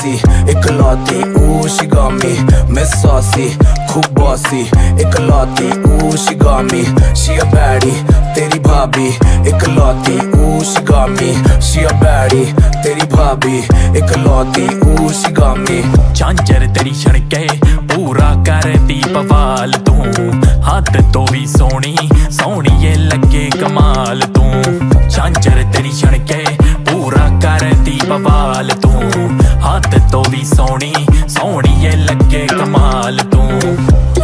saucy, ikalauti, ooh she got me, Miss Saucy, खूब bossy, ikalauti, ooh she got me, she a baddie, तेरी भाभी, ikalauti, ooh she got me, she a baddie, तेरी भाभी, ikalauti, ooh she got me। झांझर तेरी छणके पूरा करती बवाल तू, हद तो भी सोनी सोनी ये लगे कमाल तू। झांझर तेरी छणके पूरा करती बवाल तू, हद तो भी सोनी सोनी ये लगे कमाल तू।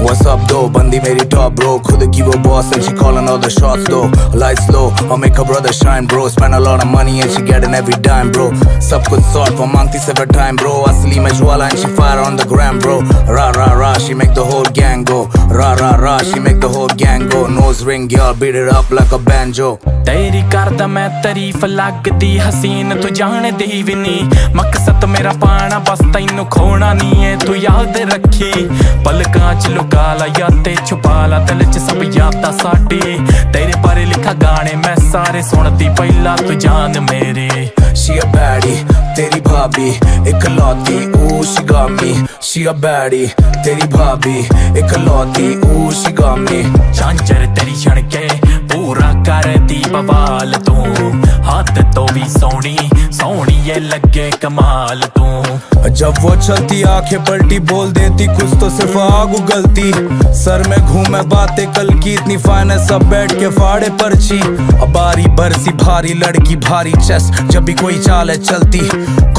What's up though, बंदी मेरी top bro, खुद की वो boss and she calling all the shots though। Lights low, I'll make her brother shine bro, spend a lot of money and she getting every dime bro। सब कुछ sort वो मांगती सिर्फ time bro, असली में ज्वाला and she fire on the gram bro। Ra ra ra, she make the whole gang go, ra ra ra, she make the whole gang go। Nose ring girl, beat it up like a banjo। तेरी करदा मैं तारीफ लगदी हसीन, तू जानदी भी नी मकसद मेरा पाना, बस तैनू खोना नहीं है तू याद रखी। पलकां च लुका ला या ते छुपा ला, दिल च सब यादां साडी, तेरे बारे लिखा गाने मैं सारे सुनदी पहला तू जान मेरी। She a baddie, तेरी भाभी, इकलौती, ooh she got me, she a baddie, तेरी भाभी, इकलौती, ooh she got me। झांझर तेरी छणके पूरा करती बवाल तू, हद तो भी सोनी सोनी ये लगे कमाल तू। जब वो चलती आंखें पलटी बोल देती कुछ तो सिर्फ आग उगलती, सर में घूमे बातें कल की इतनी फाइनेंस, सब बैठ के फाड़े पर्ची। अब बारी बरसी भारी लड़की भारी चेस्ट, जब भी कोई चाल चलती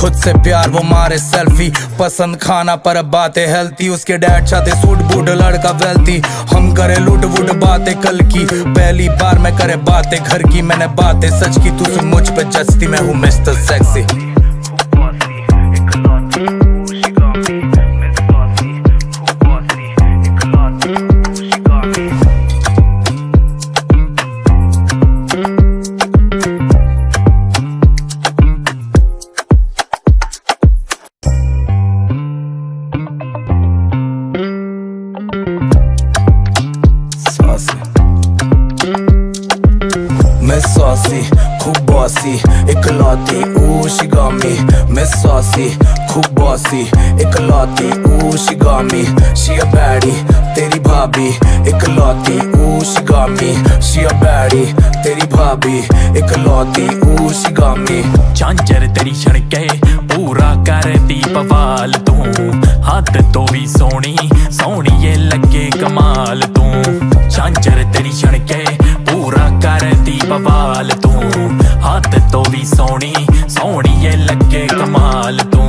खुद से प्यार वो मारे सेल्फी, पसंद खाना पर बातें हेल्थी, उसके डैड चाहते सूट बूट लड़का वेल्थी, हम करे लूट वूट बातें कल की, पहली बार मैं करे बातें घर की, मैंने बातें सच की तू सुन मुझ पे जचती, मैं हूँ मिस्टर सेक्सी। Miss Saucy, खूब bossy, इकलौती, ooh she got me, Miss Saucy, खूब bossy, इकलौती, ooh she got me, she a baddie, तेरी भाभी, इकलौती, ooh she got me, she a baddie, तेरी भाभी, इकलौती, ooh she got me। झांझर तेरी छणके पूरा करती बवाल तू, हद तो भी सोनी सोनी ये लगे कमाल तू। झांझर तेरी छणके पूरा करती बवाल तू, हद तो भी सोनी सोनी ये लगे कमाल तू।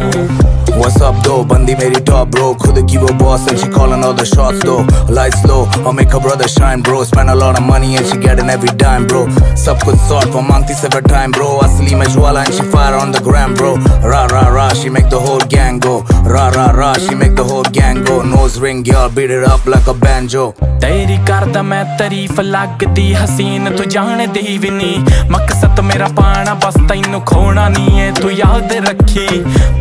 What's up though, बंदी मेरी top bro, खुद की वो boss and she calling all the shots though। Lights low, I'll make her brother shine bro, spend a lot of money and she getting every dime bro। सब कुछ sort वो मांगती सिर्फ time bro, असली में ज्वाला and she fire on the gram bro। Ra ra ra, she make the whole gang go, ra ra ra, she make the whole gang go। Nose ring girl, beat it up like a banjo। तेरी करदा मैं तारीफ लगदी हसीन, तू जानदी भी नी मकसद मेरा पाना, बस तैनू खोना नहीं है तू याद रखी।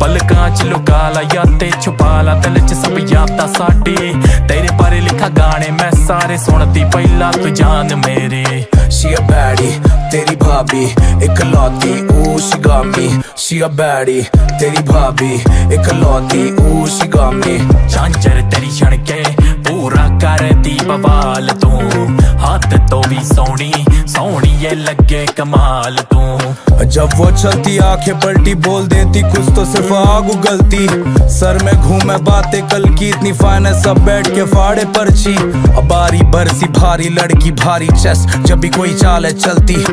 पलकां च लुका ला या ते छुपा ला, दिल च सब यादां साडी, तेरे बारे लिखा गाने मैं सारे सुनदी पहला तू जान मेरी। She a baddie, तेरी भाभी, इकलौती, ooh she got me, she a baddie, तेरी भाभी, इकलौती, ooh she got me। झांझर तेरी छणके पूरा करती बवाल तू, हद तो भी सोनी सोनी ये लगे कमाल तू। जब वो चलती आंखें पलटी बोल देती कुछ तो सिर्फ आग उगलती, सर में घूमे बातें कल की इतनी फाइनेंस, सब बैठ के फाड़े पर्ची। अब बारी बरसी भारी लड़की भारी चेस्ट, जब भी कोई चाल चलती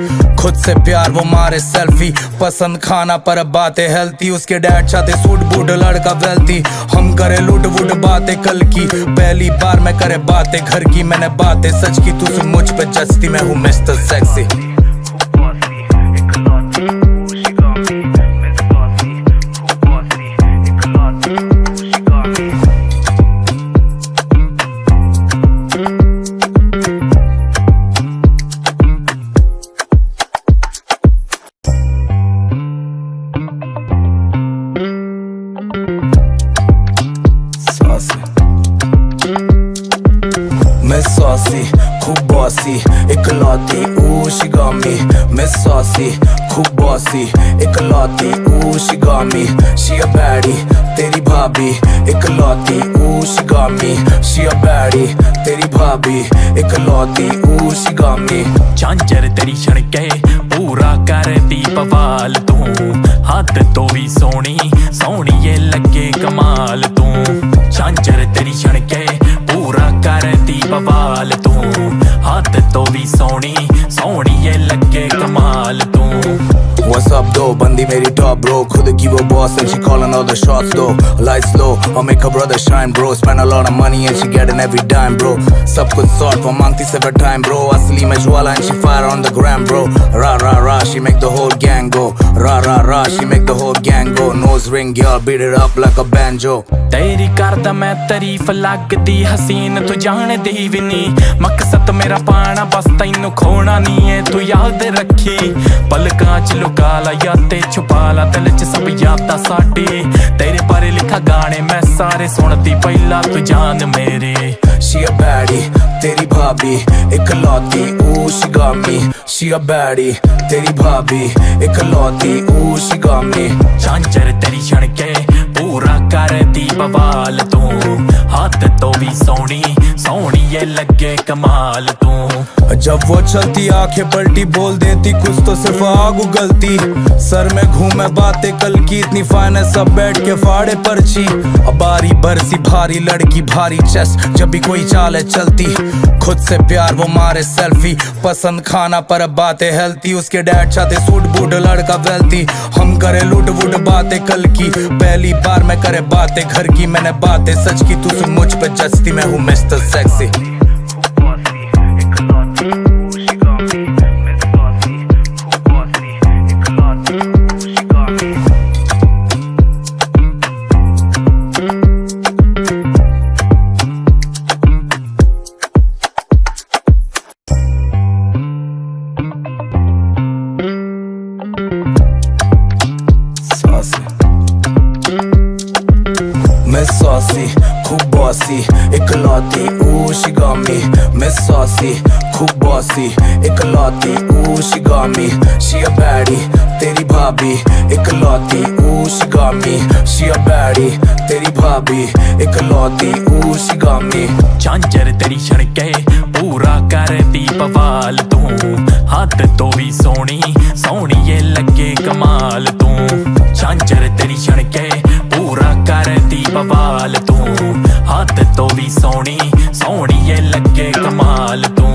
खुद से प्यार वो मारे सेल्फी, पसंद खाना पर बातें हेल्थी, उसके डैड चाहते सूट बूट लड़का वेल्थी, हम करे लूट वूट बातें कल की, पहली बार मैं करे बातें घर की, मैंने बातें सच की तू सुन मुझ पे जचती, मैं हूँ मिस्टर सेक्सी। Miss Saucy, खूब bossy, इकलौती, ooh she got me, Miss Saucy, खूब bossy, इकलौती, ooh she got me, she a baddie, तेरी भाभी इकलौती, ooh she got me, she a baddie, तेरी भाभी इकलौती, ooh she got me। झांझर तेरी छणके पूरा करती बवाल तू, हद तो भी सोनी सोनी ये लगे कमाल तू। झांझर तेरी छणके पूरा करती बवाल तू, हद तो भी सोनी सोनी ये लगे कमाल तू। What's up though, बंदी मेरी top bro, खुद की वो boss and she calling all the shots though। Lights low, I'll make her brother shine bro, spend a lot of money and she getting every dime bro। सब कुछ sort वो मांगती सिर्फ time bro, असली में ज्वाला and she fire on the gram bro। Ra ra ra, she make the whole gang go, ra ra ra, she make the whole gang go। Nose ring girl, beat it up like a banjo। तेरी करदा मैं तारीफ लगदी हसीन तू जानदी भी नी, मकसद मेरा पाना बस तैनू खोना नी है तू याद रखी। पलकां च लुका ला यादें छुपा ला, दिल च सब यादां साडी, तेरे बारे लिखा गाने मैं सारे सुनदी पहला तू जान मेरे। She a baddie, तेरी भाभी इकलौती, ooh she got me, she a baddie, तेरी भाभी इकलौती, ooh she got me। झांझर तेरी छणके पूरा करती बवाल तू, हद तो भी सोनी सोनी ये लगे कमाल तू। जब वो चलती आंखें पलटी बोल देती कुछ तो सिर्फ आग उगलती, सर में घूमे बातें कल की इतनी फाइनेंस, सब बैठ के फाड़े पर्ची। अब बारी बरसी भारी लड़की भारी चेस्ट, जब भी कोई चाल है चलती, खुद से प्यार वो मारे सेल्फी, पसंद खाना पर बातें हेल्थी। उसके डैड चाहते सूट बूट लड़का वेल्थी, हम करे लूट वूट बातें कल की, पहली बार मैं करे बातें घर की, मैंने बातें सच की तू सुन मुझ पे जचती, मैं हूँ मिस्टर सेक्सी। Miss Saucy, खूब bossy, इकलौती, ooh she got me। Miss Saucy, खूब bossy, इकलौती, ooh she got me। She a baddie, तेरी भाभी इकलौती, ooh she got me। She a baddie, तेरी भाभी इकलौती, ooh she got me। झांझर तेरी छणके पूरा करती बवाल तू, हद तो भी सोनी सोनी ये लगे कमाल तू। झांझर तेरी छणके पूरा करती बवाल तू, हद तो भी सोनी सोनी ये लगे कमाल तू।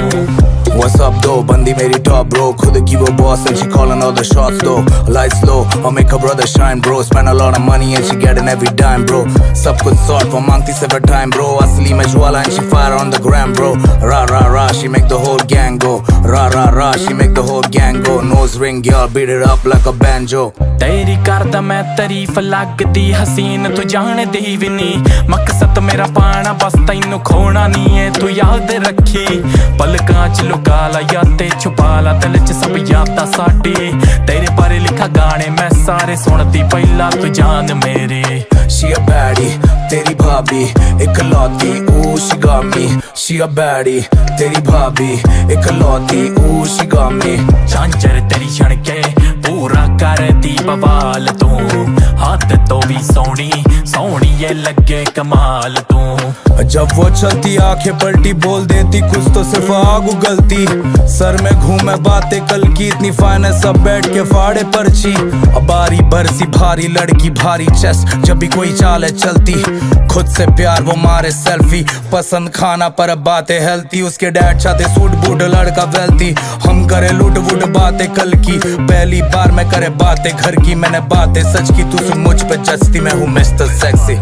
What's up though, बंदी मेरी top bro, खुद की वो boss and she calling all the shots though। Lights low, I'll make her brother shine bro, spend a lot of money and she getting every dime bro। सब कुछ sort वो मांगती सिर्फ time bro, असली में ज्वाला and she fire on the gram bro। Ra ra ra, she make the whole gang go, ra ra ra, she make the whole gang go। Nose ring girl, beat it up like a banjo। तेरी करदा मैं तारीफ लगदी हसीन तू जानदी भी नी, मकसद मेरा पाना बस तैनू खोना नी है तू याद रखी। पलकां च लुका ला यादें छुपा ला, दिल च सब यादां साडी, तेरे बारे लिखा गाने मैं सारे सुनदी पहला तू जान मेरे। She a baddie, तेरी भाभी इकलौती, ooh she got me। She a baddie, तेरी भाभी इकलौती, ooh she got me। झांझर तेरी छणके पूरा करती बवाल तू, हद तो भी सोनी सोनी ये लगे कमाल तू। जब वो चलती आंखें पलटी बोल देती कुछ तो सिर्फ आग उगलती, सर में घूमे बातें कल की इतनी फाइनेंस, सब बैठ के फाड़े पर्ची। अब बारी बरसी भारी लड़की भारी चेस्ट, जब भी कोई चाल है चलती, खुद से प्यार वो मारे सेल्फी, पसंद खाना पर बातें हेल्थी। उसके डैड चाहते सूट बूट लड़का वेल्थी, हम करे लूट वूट बातें कल की, पहली बार मैं करे बातें घर की, मैंने बातें सच की तू सुन मुझ पे जचती, मैं हूँ मिस्टर सेक्सी।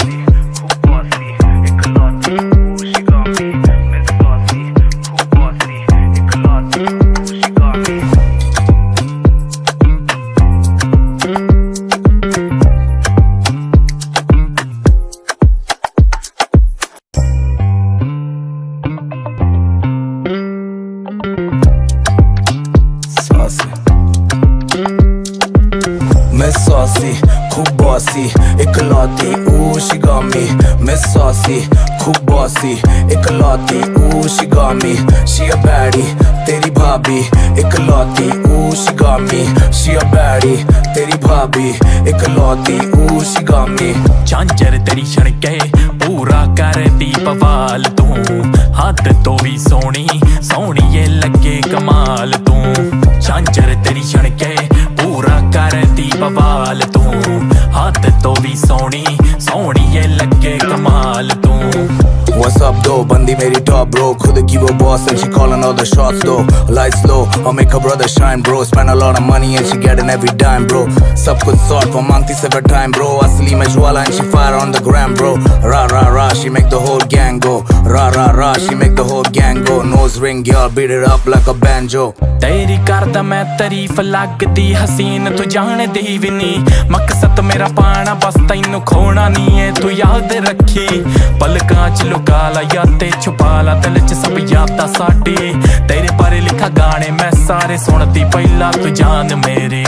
Miss Saucy, खूब bossy, इकलौती, ooh ooh she got me, Miss Saucy, खूब bossy, इकलौती, ooh she got me, she a baddie, तेरी भाभी, इकलौती, ooh she got me, she a baddie, तेरी भाभी, इकलौती, ooh she got me। झांझर तेरी छणके पूरा करती बवाल तू, हद तो भी सोनी सोनी ये लगे कमाल तू। झांझर तेरी छणके पूरा करती बवाल तू, हद तो भी सोनी सोनी ये लगे कमाल तू। What's up though, बंदी मेरी top bro, खुद की वो boss and she calling all the shots though। Lights low, I'll make her brother shine bro, spend a lot of money and she getting every dime bro। सब कुछ sort वो मांगती सिर्फ time bro, असली में ज्वाला and she fire on the gram bro। Ra ra ra, she make the whole gang go, ra ra ra, she make the whole gang go। Nose ring girl, beat it up like a banjo। तेरी करदा मैं तारीफ लगदी हसीन तू जानदी भी नी, मकसद मेरा पाना बस तैनू खोना नी है तू याद रखी। पलकां च लुका ला यादें छुपा ला, दिल च सब यादां साडी, तेरे बारे लिखा गाने मैं सारे सुनदी पहला तू जान मेरी।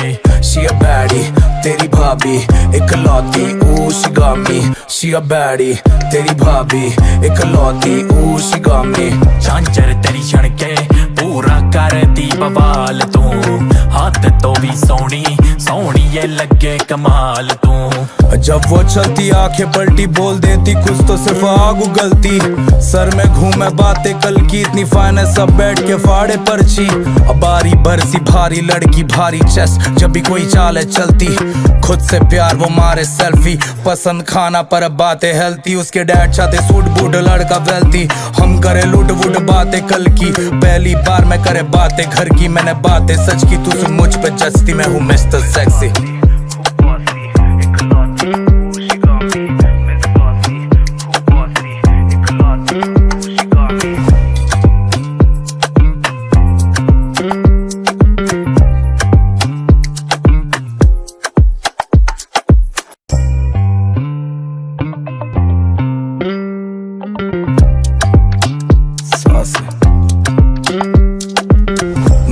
She a baddie, तेरी भाभी, इकलौती, ooh she got me, she a baddie, तेरी भाभी, इकलौती, ooh she got me। झांझर तेरी छणके पूरा करती बवाल तू, हाथ तो भी सोनी सोनी ये लगे कमाल तू। जब वो चलती आंखें पलटी बोल देती कुछ तो सिर्फ आग उगलती, सर में घूमे बातें कल की इतनी फाइनेंस, सब बैठ के फाड़े पर्ची। अब बारी बरसी भारी लड़की भारी चेस्ट, जब भी कोई चाल है चलती, खुद से प्यार वो मारे सेल्फी, पसंद खाना पर बातें हेल्थी, उसके डैड चाहते सूट बूट लड़का वेल्थी, हम करे लूट वूट बातें कल की, पहली बार मैं करे बातें घर की, मैंने बातें सच की, तू सुन मुझ पे जचती, मैं हूँ मिस्टर सेक्सी।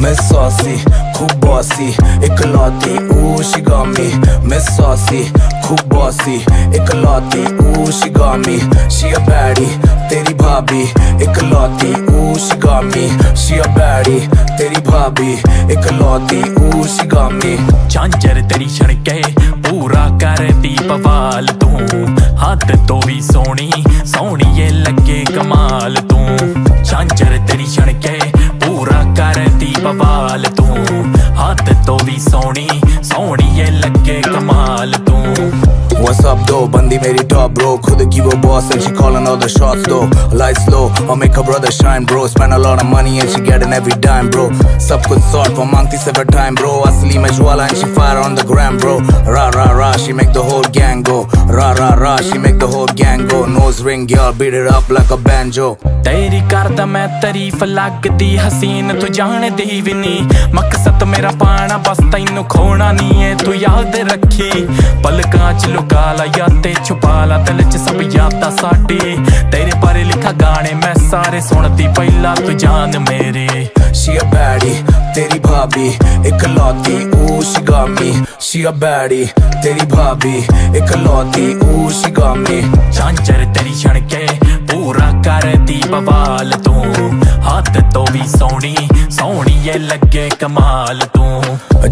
Miss Saucy, खूब bossy, इकलौती, ooh she got me, Miss Saucy, खूब bossy, इकलौती, ooh she got me, she a baddie, तेरी भाभी, इकलौती, ooh she got me, she a baddie, तेरी भाभी, इकलौती, ooh she got me। झांझर तेरी छणके पूरा करती बवाल तू, हद तो भी सोनी सोनी ये लगे कमाल तू। झांझर तेरी छणके पूरा करती बवाल तू, हद तो भी सोनी सोनी ये लगे कमाल तू। What's up though, बंदी मेरी top bro, खुद की वो boss and she calling all the shots though। Lights low, I'll make her brother shine bro, spend a lot of money and she getting every dime bro। सब कुछ sort वो मांगती सिर्फ time bro, असली में ज्वाला and she fire on the gram bro। Ra ra ra, she make the whole gang go, ra ra ra, she make the whole gang go। Nose ring girl, beat it up like a banjo। तेरी करदा मैं तारीफ लगदी हसीन तू जानदी भी नी, मकसद मेरा पाना बस तैनू खोना नी है तू याद रखी। पलकां च लुका ला यादें छुपा ला, दिल च सब यादां साडी, तेरे बारे लिखा गाने मैं सारे सुनदी पहला तू जान मेरी। She a baddie, तेरी भाभी, इकलौती, ooh she got me, she a baddie, तेरी भाभी, इकलौती, ooh she got me। झांझर तेरी छणके पूरा करती बवाल तू, हाथ तो भी सोनी सोनी ये लगे कमाल तू।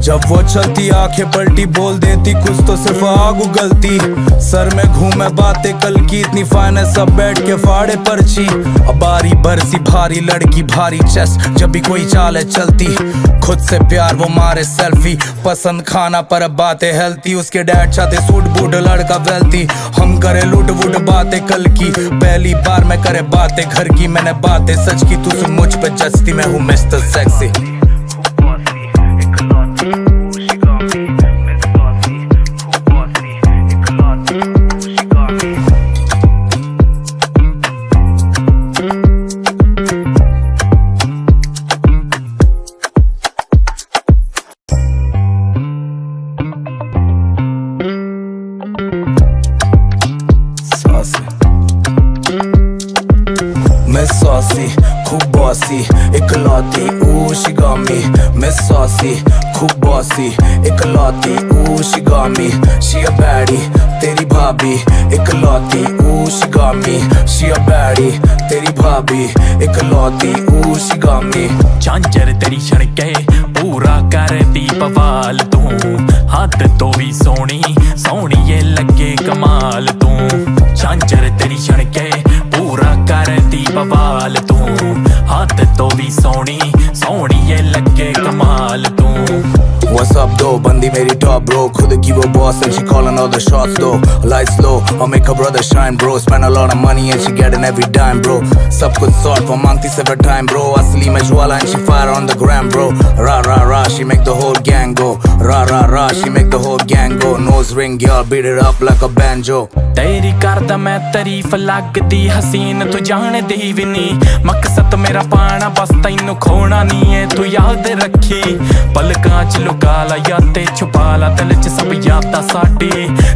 जब वो चलती आंखें पलटी बोल देती कुछ तो सिर्फ आग उगलती, सर में घूमे बातें कल की इतनी फाइनेंस, सब बैठ के फाड़े पर्ची। अब बारी बरसी भारी लड़की भारी चेस्ट, जब भी कोई चाल है चलती, खुद से प्यार वो मारे सेल्फी, पसंद खाना पर बातें हेल्थी, उसके डैड चाहते सूट बूट लड़का वेल्थी, हम करे लूट वूट बातें कल की, पहली बार मैं करे बातें घर की, मैंने बातें सच की, तू सुन मुझ पे जचती, मैं हूँ मिस्टर सेक्सी। Miss Saucy, खूब bossy, इकलौती, ooh she got me, Miss Saucy, खूब bossy, इकलौती, ooh she got me, she a baddie, तेरी भाभी इकलौती ooh she got me she a baddie तेरी भाभी इकलौती ooh she got me झांझर तेरी छणके पूरा करदी बवाल तू हद तो भी सोहनी सोहणीए लगे कमाल तू झांझर तेरी छणके पूरा करदी बवाल तू हद तो भी सोहनी सोहणीए लगे कमाल तू What's up though, बंदी मेरी top bro खुद की वो boss and she calling all the shots though Lights low, I'll make her brother shine bro Spend a lot of money and she getting every dime bro सब कुछ sort वो मांगती several time bro असली में ज्वाला and she fire on the gram bro Ra ra ra, she make the whole gang go Ra ra ra, she make the whole gang go Nose ring girl, beat it up like a banjo तेरी करदा मैं तारीफ लगदी हसीन तू जानदी भी नी मकसद मेरा पाना बस तैनू खोना नी है तू याद रखी पलकां च लुका ला यादें छुपा ला दिल च सब यादां साडी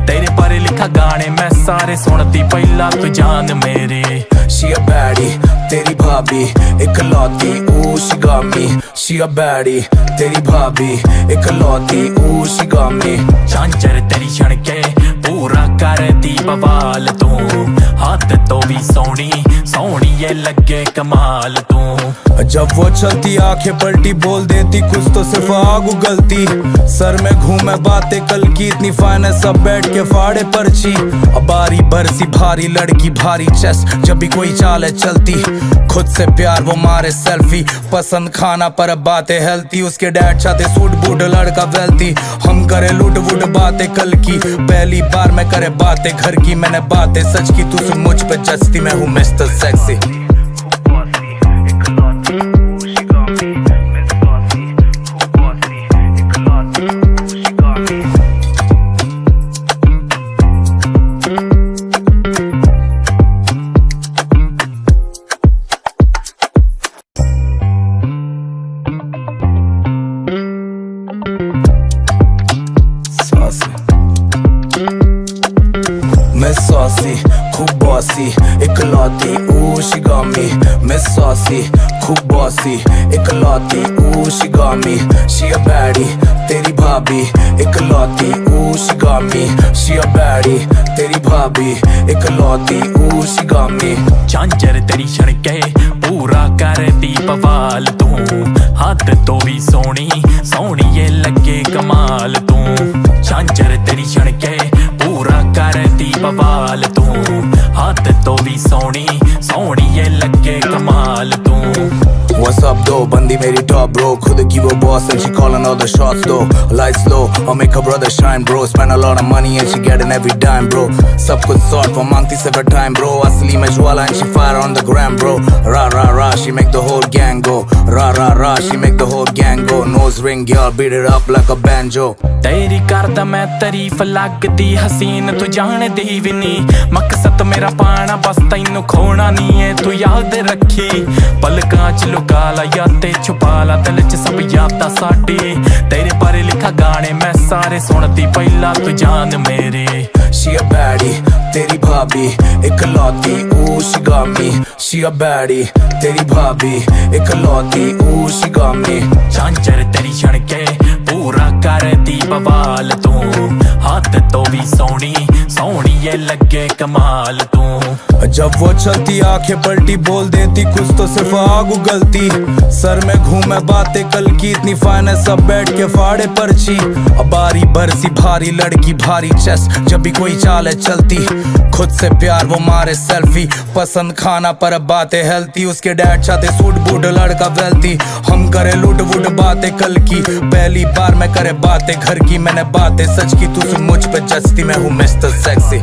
तेरे बारे लिखा गाने मैं सारे सुनदी पहला तू जान मेरी She a baddie तेरी भाभी इकलौती ooh she got me She a baddie तेरी भाभी इकलौती ooh she got me झांझर तेरी छणके पूरा करदी बवाल तू हद तो भी सोहनी सोहणीए लगे कमाल तू जब वो चलती आंखें पलटी बोल देती कुछ तो सिर्फ आग उगलती सर में घूमे बातें कल की इतनी फाइनेंस सब बैठ के फाड़े पर्ची अब बारी बरसी भारी लड़की भारी चेस्ट जब भी कोई चाल चलती खुद से प्यार वो मारे सेल्फी पसंद खाना पर बातें हेल्थी उसके डैड चाहते सूट बूट लड़का वेल्थी हम करे लूट वूट बातें कल की पहली बार मैं करे बातें घर की मैंने बातें सच की तू सुन मुझ पे जचती मैं हूँ मिस्टर सेक्सी Miss Saucy, खूब bossy, इकलौती ooh she got me Miss Saucy, खूब bossy, इकलौती ooh she got me She a baddie, तेरी भाभी इकलौती ooh she got me She a baddie, तेरी भाभी इकलौती ooh she got me झांझर तेरी छणके पूरा करदी बवाल तू हद तो भी सोहनी सोहणीए लगे कमाल तू झांझर तेरी छणके पूरा करदी बवाल तू हद तो भी सोहनी सोहणीए लगे कमाल तू What's up though, बंदी मेरी top bro खुद की वो boss and she calling all the shots though Lights low, I'll make her brother shine bro Spend a lot of money and she getting every dime bro सब कुछ sort वो मांगती several time bro असली में ज्वाला and she fire on the gram bro Ra ra ra, she make the whole gang go Ra ra ra, she make the whole gang go Nose ring girl, beat it up like a banjo तेरी करदा मैं तारीफ लगदी हसीन तू जानदी भी नी मकसद मेरा पाना बस तैनू खोना नी है तू याद रखी पलकां च लुका ला यादें छुपा ला दिल च सब यादां साडी तेरे बारे लिखा गाने मैं सारे सुनदी पहला तू जान मेरी She a baddie तेरी भाभी इकलौती ooh she got me She a baddie तेरी भाभी इकलौती ooh she got me झांझर तेरी छणके पूरा करदी बवाल तू हद तो भी सोहनी सोहणीए लगे कमाल तू जब वो चलती आंखें पलटी बोल देती कुछ तो सिर्फ आग उगलती सर में घूमे बातें कल की इतनी फाइनेंस सब बैठ के फाड़े पर्ची अब बारी बरसी भारी लड़की भारी चेस्ट जब भी कोई चाल चलती खुद से प्यार वो मारे सेल्फी पसंद खाना पर बातें हेल्थी उसके डैड चाहते सूट बूट लड़का वेल्थी हम करे लूट वूट बातें कल की पहली बार मैं करे बातें घर की मैंने बातें सच की तू सुन मुझ पे जचती मैं हूँ मिस्टर सेक्सी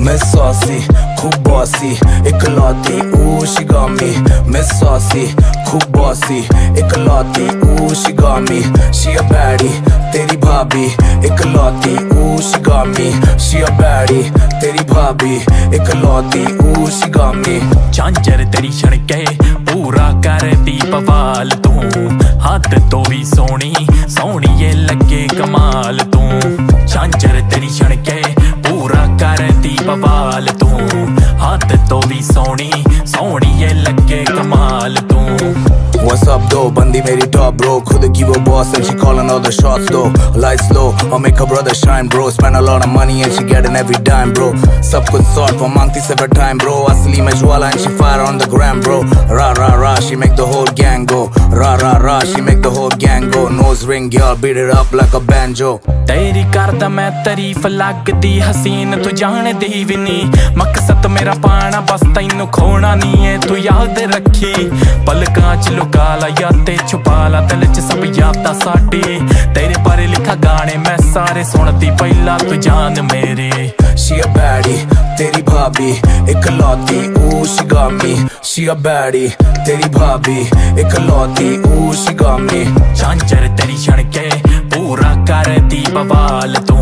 Miss Saucy, खूब bossy, इकलौती ooh she got me Miss Saucy, खूब bossy, इकलौती ooh she got me She a baddie, तेरी भाभी इकलौती she got me, she a baddie तेरी भाभी इकलौती she got me। झांझर तेरी छणके पूरा करती बवाल तू, हद तो भी सोनी सोनी ये लगे कमाल तू। झांझर तेरी छणके पूरा करती बवाल तू, हद तो भी सोनी सोनी ये लगे कमाल तू। What's up though, बंदी मेरी top bro, खुद की वो boss and she calling all the shots though। Lights low, I'll make her brother shine bro, spend a lot of money and she getting every dime bro। सब कुछ sort वो मांगती सिर्फ time bro, असली में ज्वाला and she fire on the gram bro। Ra ra ra, she make the whole gang go, ra ra ra, she make the whole gang go। Nose ring girl, beat it up like a banjo। तेरी करदा मैं तारीफ लगदी हसीन तू जानदी भी नी, मकसद मेरा पाना बस तैनू खोना नहीं है तू याद रखी। पलकां च लुका ला यादें छुपा ला, दिल च सब यादां साडी, तेरे बारे लिखा गाने मैं सारे सुनदी पहला तू जान मेरे। She a baddie तेरी भाभी इकलौती she got me, she a baddie तेरी भाभी इकलौती she got me। झांझर तेरी छणके पूरा करती बवाल तू,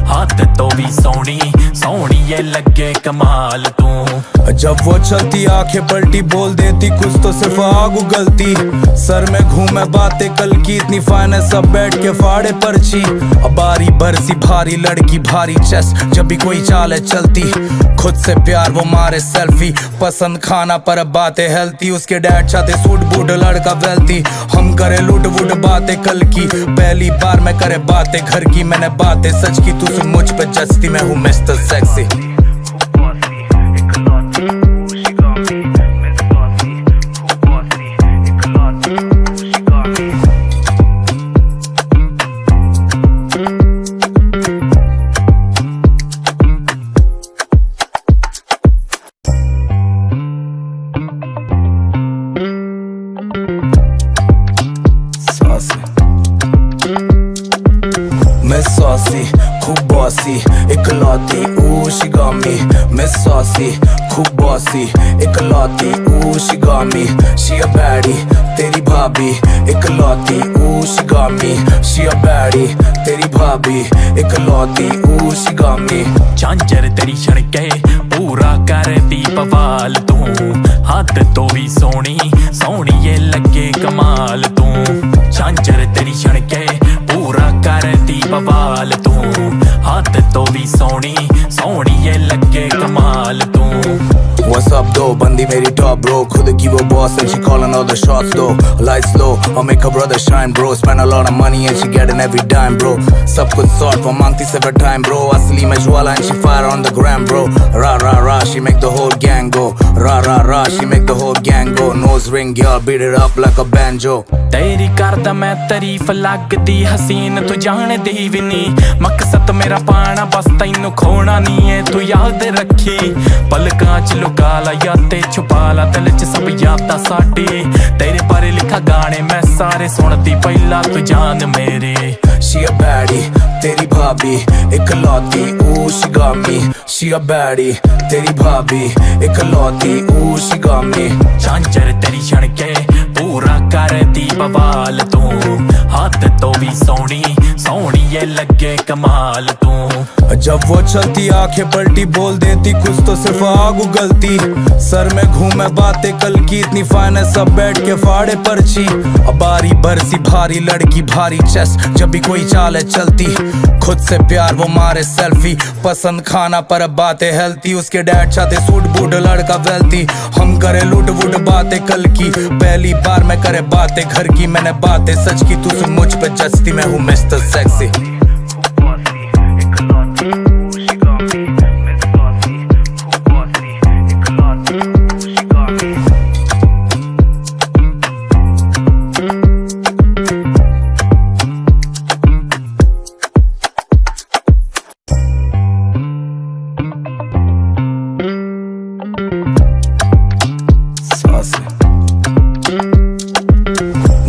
हद तो भी सोनी सोनी ये लगे कमाल तू। जब वो चलती आंखें पलटी बोल देती कुछ तो सिर्फ आग उगलती, सर में घूमे बातें कल की इतनी फाइनेंस सब बैठ के फाड़े पर्ची। बारी बरसी भारी लड़की भारी चेस्ट जब भी कोई चाल है चलती, खुद से प्यार वो मारे सेल्फी, पसंद खाना पर बातें हेल्थी। उसके डैड चाहते सूट बूट लड़का वेल्थी, हम करे लूट वूट बातें कल की, पहली बार मैं करे बातें घर की। मैंने बातें सच की तू सुन मुझ पे जचती, मैं हूँ मिस्टर सेक्सी। Miss Saucy, खूब bossy, इकलौती she got me। Miss Saucy, खूब bossy, इकलौती she got me। She a baddie तेरी भाभी इकलौती she got me, she a baddie तेरी भाभी इकलौती she got me। झांझर तेरी छणके पूरा करती बवाल तू, हद तो भी सोनी सोनी ये लगे कमाल तू। झांझर तेरी छणके पूरा करती बवाल तू, हद तो भी सोनी सोनी ये लगे कमाल तू। What's up though, बंदी मेरी top bro, खुद की वो boss and she calling all the shots though। Lights low, I'll make her brother shine bro, spend a lot of money and she getting every dime bro। सब कुछ sort वो मांगती सिर्फ time bro, असली में ज्वाला and she fire on the gram bro। Ra ra ra, she make the whole gang go, ra ra ra, she make the whole gang go। Nose ring girl, beat it up like a banjo। तेरी करदा मैं तारीफ लगदी हसीन तू जानदी भी नी, मकसद मेरा पाना बस तैनू खोना नहीं है तू याद रखी। पलकां च लुका ला यादें छुपा ला, दिल च सब यादां साडी, तेरे बारे लिखा गाने मैं सारे सुनदी पहला तू जान मेरे। She a baddie तेरी भाभी इकलौती she got me, she a baddie तेरी भाभी इकलौती she got me। झांझर तेरी छणके पूरा करती बवाल तू, हद तो भी सोनी सोनी ये लगे कमाल तू। जब वो चलती आंखें पलटी बोल देती कुछ तो सिर्फ आग उगलती, सर में घूमे बातें कल की इतनी फाइनेंस सब बैठ के फाड़े पर्ची। बारी बरसी भारी लड़की भारी चेस्ट जब भी कोई चाल है चलती, खुद से प्यार वो मारे सेल्फी, पसंद खाना पर बातें हेल्थी। उसके डैड चाहते सूट बूट लड़का वेल्थी, हम करे लूट वूट बातें कल की, पहली बार मैं करे बातें घर की। मैंने बातें सच की तू सुन मुझ पे जचती, मैं हूँ मिस्टर सेक्सी।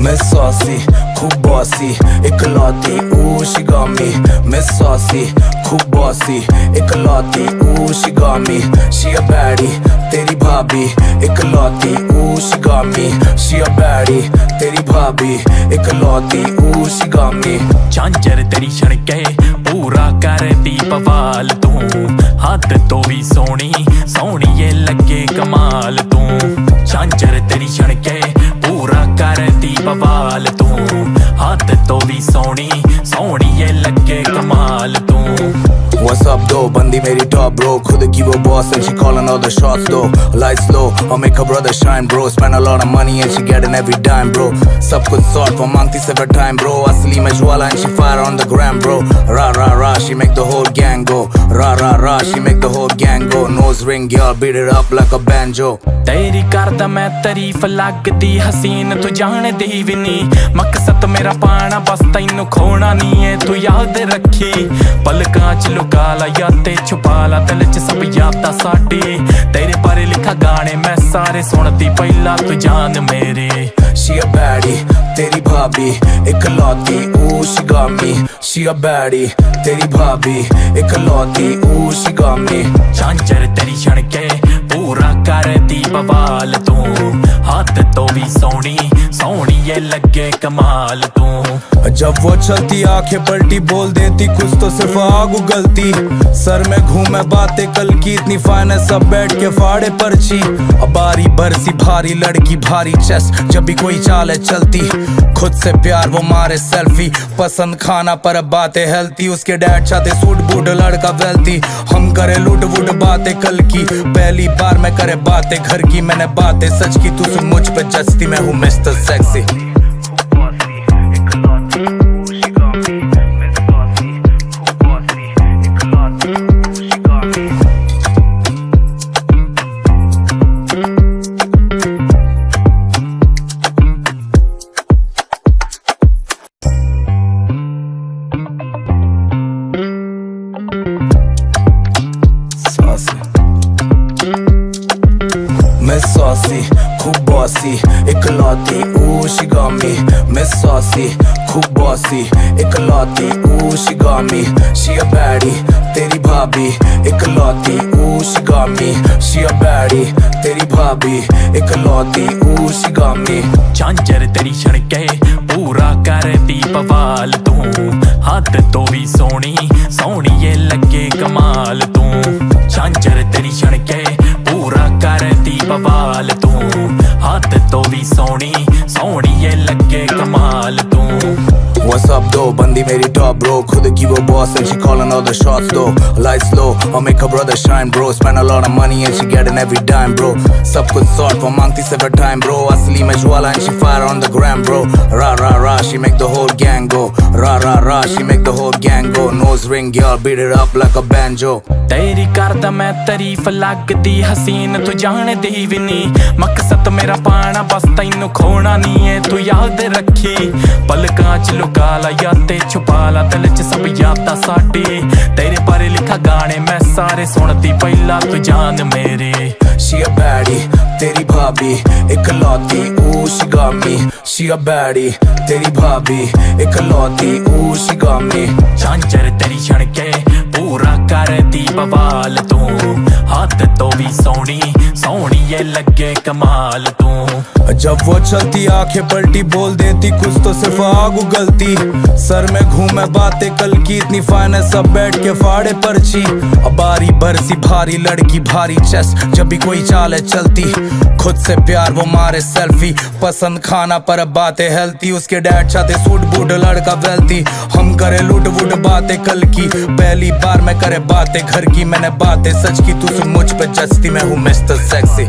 Miss Saucy, खूब bossy, इकलौती she got me। Miss Saucy, खूब बॉसी इकलौती she got me, she a baddie तेरी भाभी इकलौती she got me, she a baddie तेरी भाभी इकलौती she got me। झांझर तेरी छणके पूरा करती बवाल तू, हद तो भी सोनी सोनी ये लगे कमाल तू। झांझर तेरी छणके पूरा करती बवाल तू, हद तो भी सोनी सोनी ये लगे कमाल तू। What's up though, बंदी मेरी top bro, खुद की वो boss and she calling all the shots though। Lights low, I'll make her brother shine bro, spend a lot of money and she getting every dime bro। सब कुछ sort वो मांगती सिर्फ time bro, असली में ज्वाला and she fire on the gram bro। Ra ra ra, she make the whole gang go, ra ra ra, she make the whole gang go। Nose ring girl, beat it up like a banjo। तेरी करदा मैं तारीफ लगदी हसीन तू जानदी भी नी, मकसद मेरा पाना बस तैनू खोना नी है तू याद रखी। पलकां च लुका ला यादें छुपा ला, दिल च सब यादां साडी, तेरे बारे लिखा गाने मैं सारे सुनदी पहला तू जान मेरी। She a baddie तेरी भाभी इकलौती she got me, she a baddie तेरी भाभी इकलौती she got me। झांझर तेरी छणके पूरा करती बवाल तू, हाथ तो भी सोनी सोनी ये लगे कमाल तू। जब वो चलती आंखें पलटी बोल देती कुछ तो सिर्फ आग उगलती, सर में घूमे बातें कल की इतनी फाइनेंस सब बैठ के फाड़े पर्ची। अब बारी बरसी भारी लड़की भारी चेस्ट जब भी कोई चाल चलती, खुद से प्यार वो मारे सेल्फी, पसंद खाना पर बातें हेल्थी। उसके डैड चाहते सूट बूट लड़का वेल्थी, हम करे लूट वूट बातें कल की, पहली बार मैं करे बातें घर की। मैंने बातें सच की तू सुन मुझ पे जचती, मैं हूँ मिस्टर सेक्सी। Miss Saucy, खूब bossy, इकलौती she got me। Miss Saucy, खूब bossy, इकलौती she got me। She a baddie, तेरी भाभी इकलौती she got me। She a baddie, तेरी भाभी इकलौती she got me। झांझर तेरी छणके पूरा करती बवाल तू, हद तो भी सोनी सोनी ये लगे कमाल तू। झांझर तेरी छणके पूरा करती बवाल तू, हद तो भी सोनी सोनी ये लगे कमाल तू। What's up though, बंदी मेरी top bro, खुद की वो boss and she calling all the shots though। Lights low, I'll make her brother shine bro, spend a lot of money and she getting every dime bro। सब कुछ sort वो मांगती सिर्फ time bro, असली में ज्वाला and she fire on the gram bro। Ra ra ra, she make the whole gang go, ra ra ra, she make the whole gang go। Nose ring girl, beat it up like a banjo। तेरी करदा मैं तारीफ लगदी हसीन तू जानदी भी नी, मकसद मेरा पाना बस तैनू खोना नी है तू याद रखी। पलकां च लुका ला यादें छुपा ला, दिल च सब यादां साडी, तेरे बारे लिखा गाने मैं सारे सुनदी पहला तू जान मेरी। She a baddie तेरी भाभी इकलौती she got me। She a baddie तेरी भाभी इकलौती she got me। झांझर तेरी छणके पूरा करती बवाल तू, हाथ तो भी सोनी सोनी ये लगे कमाल तू। जब वो चलती आंखें पलटी बोल देती कुछ तो सिर्फ आग उगलती, सर में घूमे बातें कल की इतनी फाइनेंस सब बैठ के फाड़े पर्ची। अब बारी बरसी भारी लड़की भारी चेस्ट जब भी कोई चाल चलती, खुद से प्यार वो मारे सेल्फी, पसंद खाना पर बातें हेल्थी। उसके डैड चाहते सूट बूट लड़का वेल्थी, हम करे लूट वूट बातें कल की, पहली बार मैं करे बातें घर की। मैंने बातें सच की तू सुन मुझ पे जचती, मैं हूँ मिस्टर सेक्सी।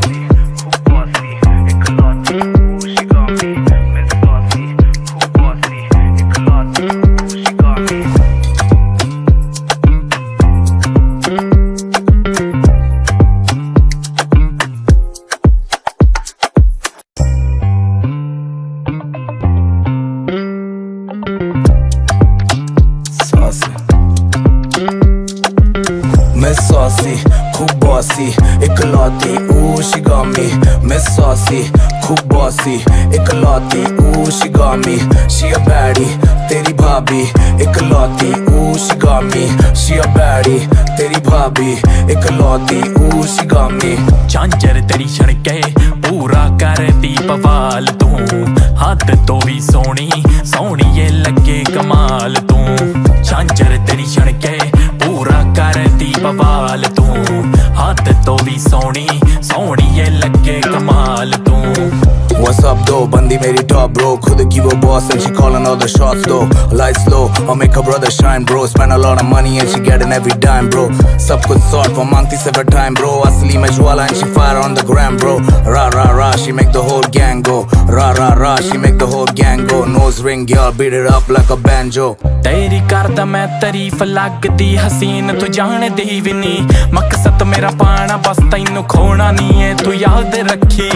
Miss Saucy, खूब bossy, इकलौती she got me। Miss Saucy, खूब bossy, इकलौती she got me। She a baddie तेरी भाभी भाभी इकलौती, ooh she got me, she a baddie, तेरी भाभी इकलौती, ooh she got me। झांझर तेरी छणके पूरा करती बवाल तू, हद तो भी सोहनी सोहनी ये लगे कमाल तू। झांझर तेरी छणके पूरा करती बवाल तू, हद तो भी सोहनी सोहनी ये लगे कमाल तू। What's up though, बंदी मेरी top bro, खुद की वो boss and she calling all the shots though। Lights low, I'll make her brother shine bro, spend a lot of money and she getting every dime bro। सब कुछ sort वो मांगती सिर्फ time bro, असली में ज्वाला and she fire on the gram bro। Ra ra ra, she make the whole gang go, ra ra ra, she make the whole gang go। Nose ring girl, beat it up like a banjo। तेरी करदा मैं तारीफ लगदी हसीन तू जानदी भी नी, मकसद मेरा पाना बस तैनू खोना नी है तू याद रखी।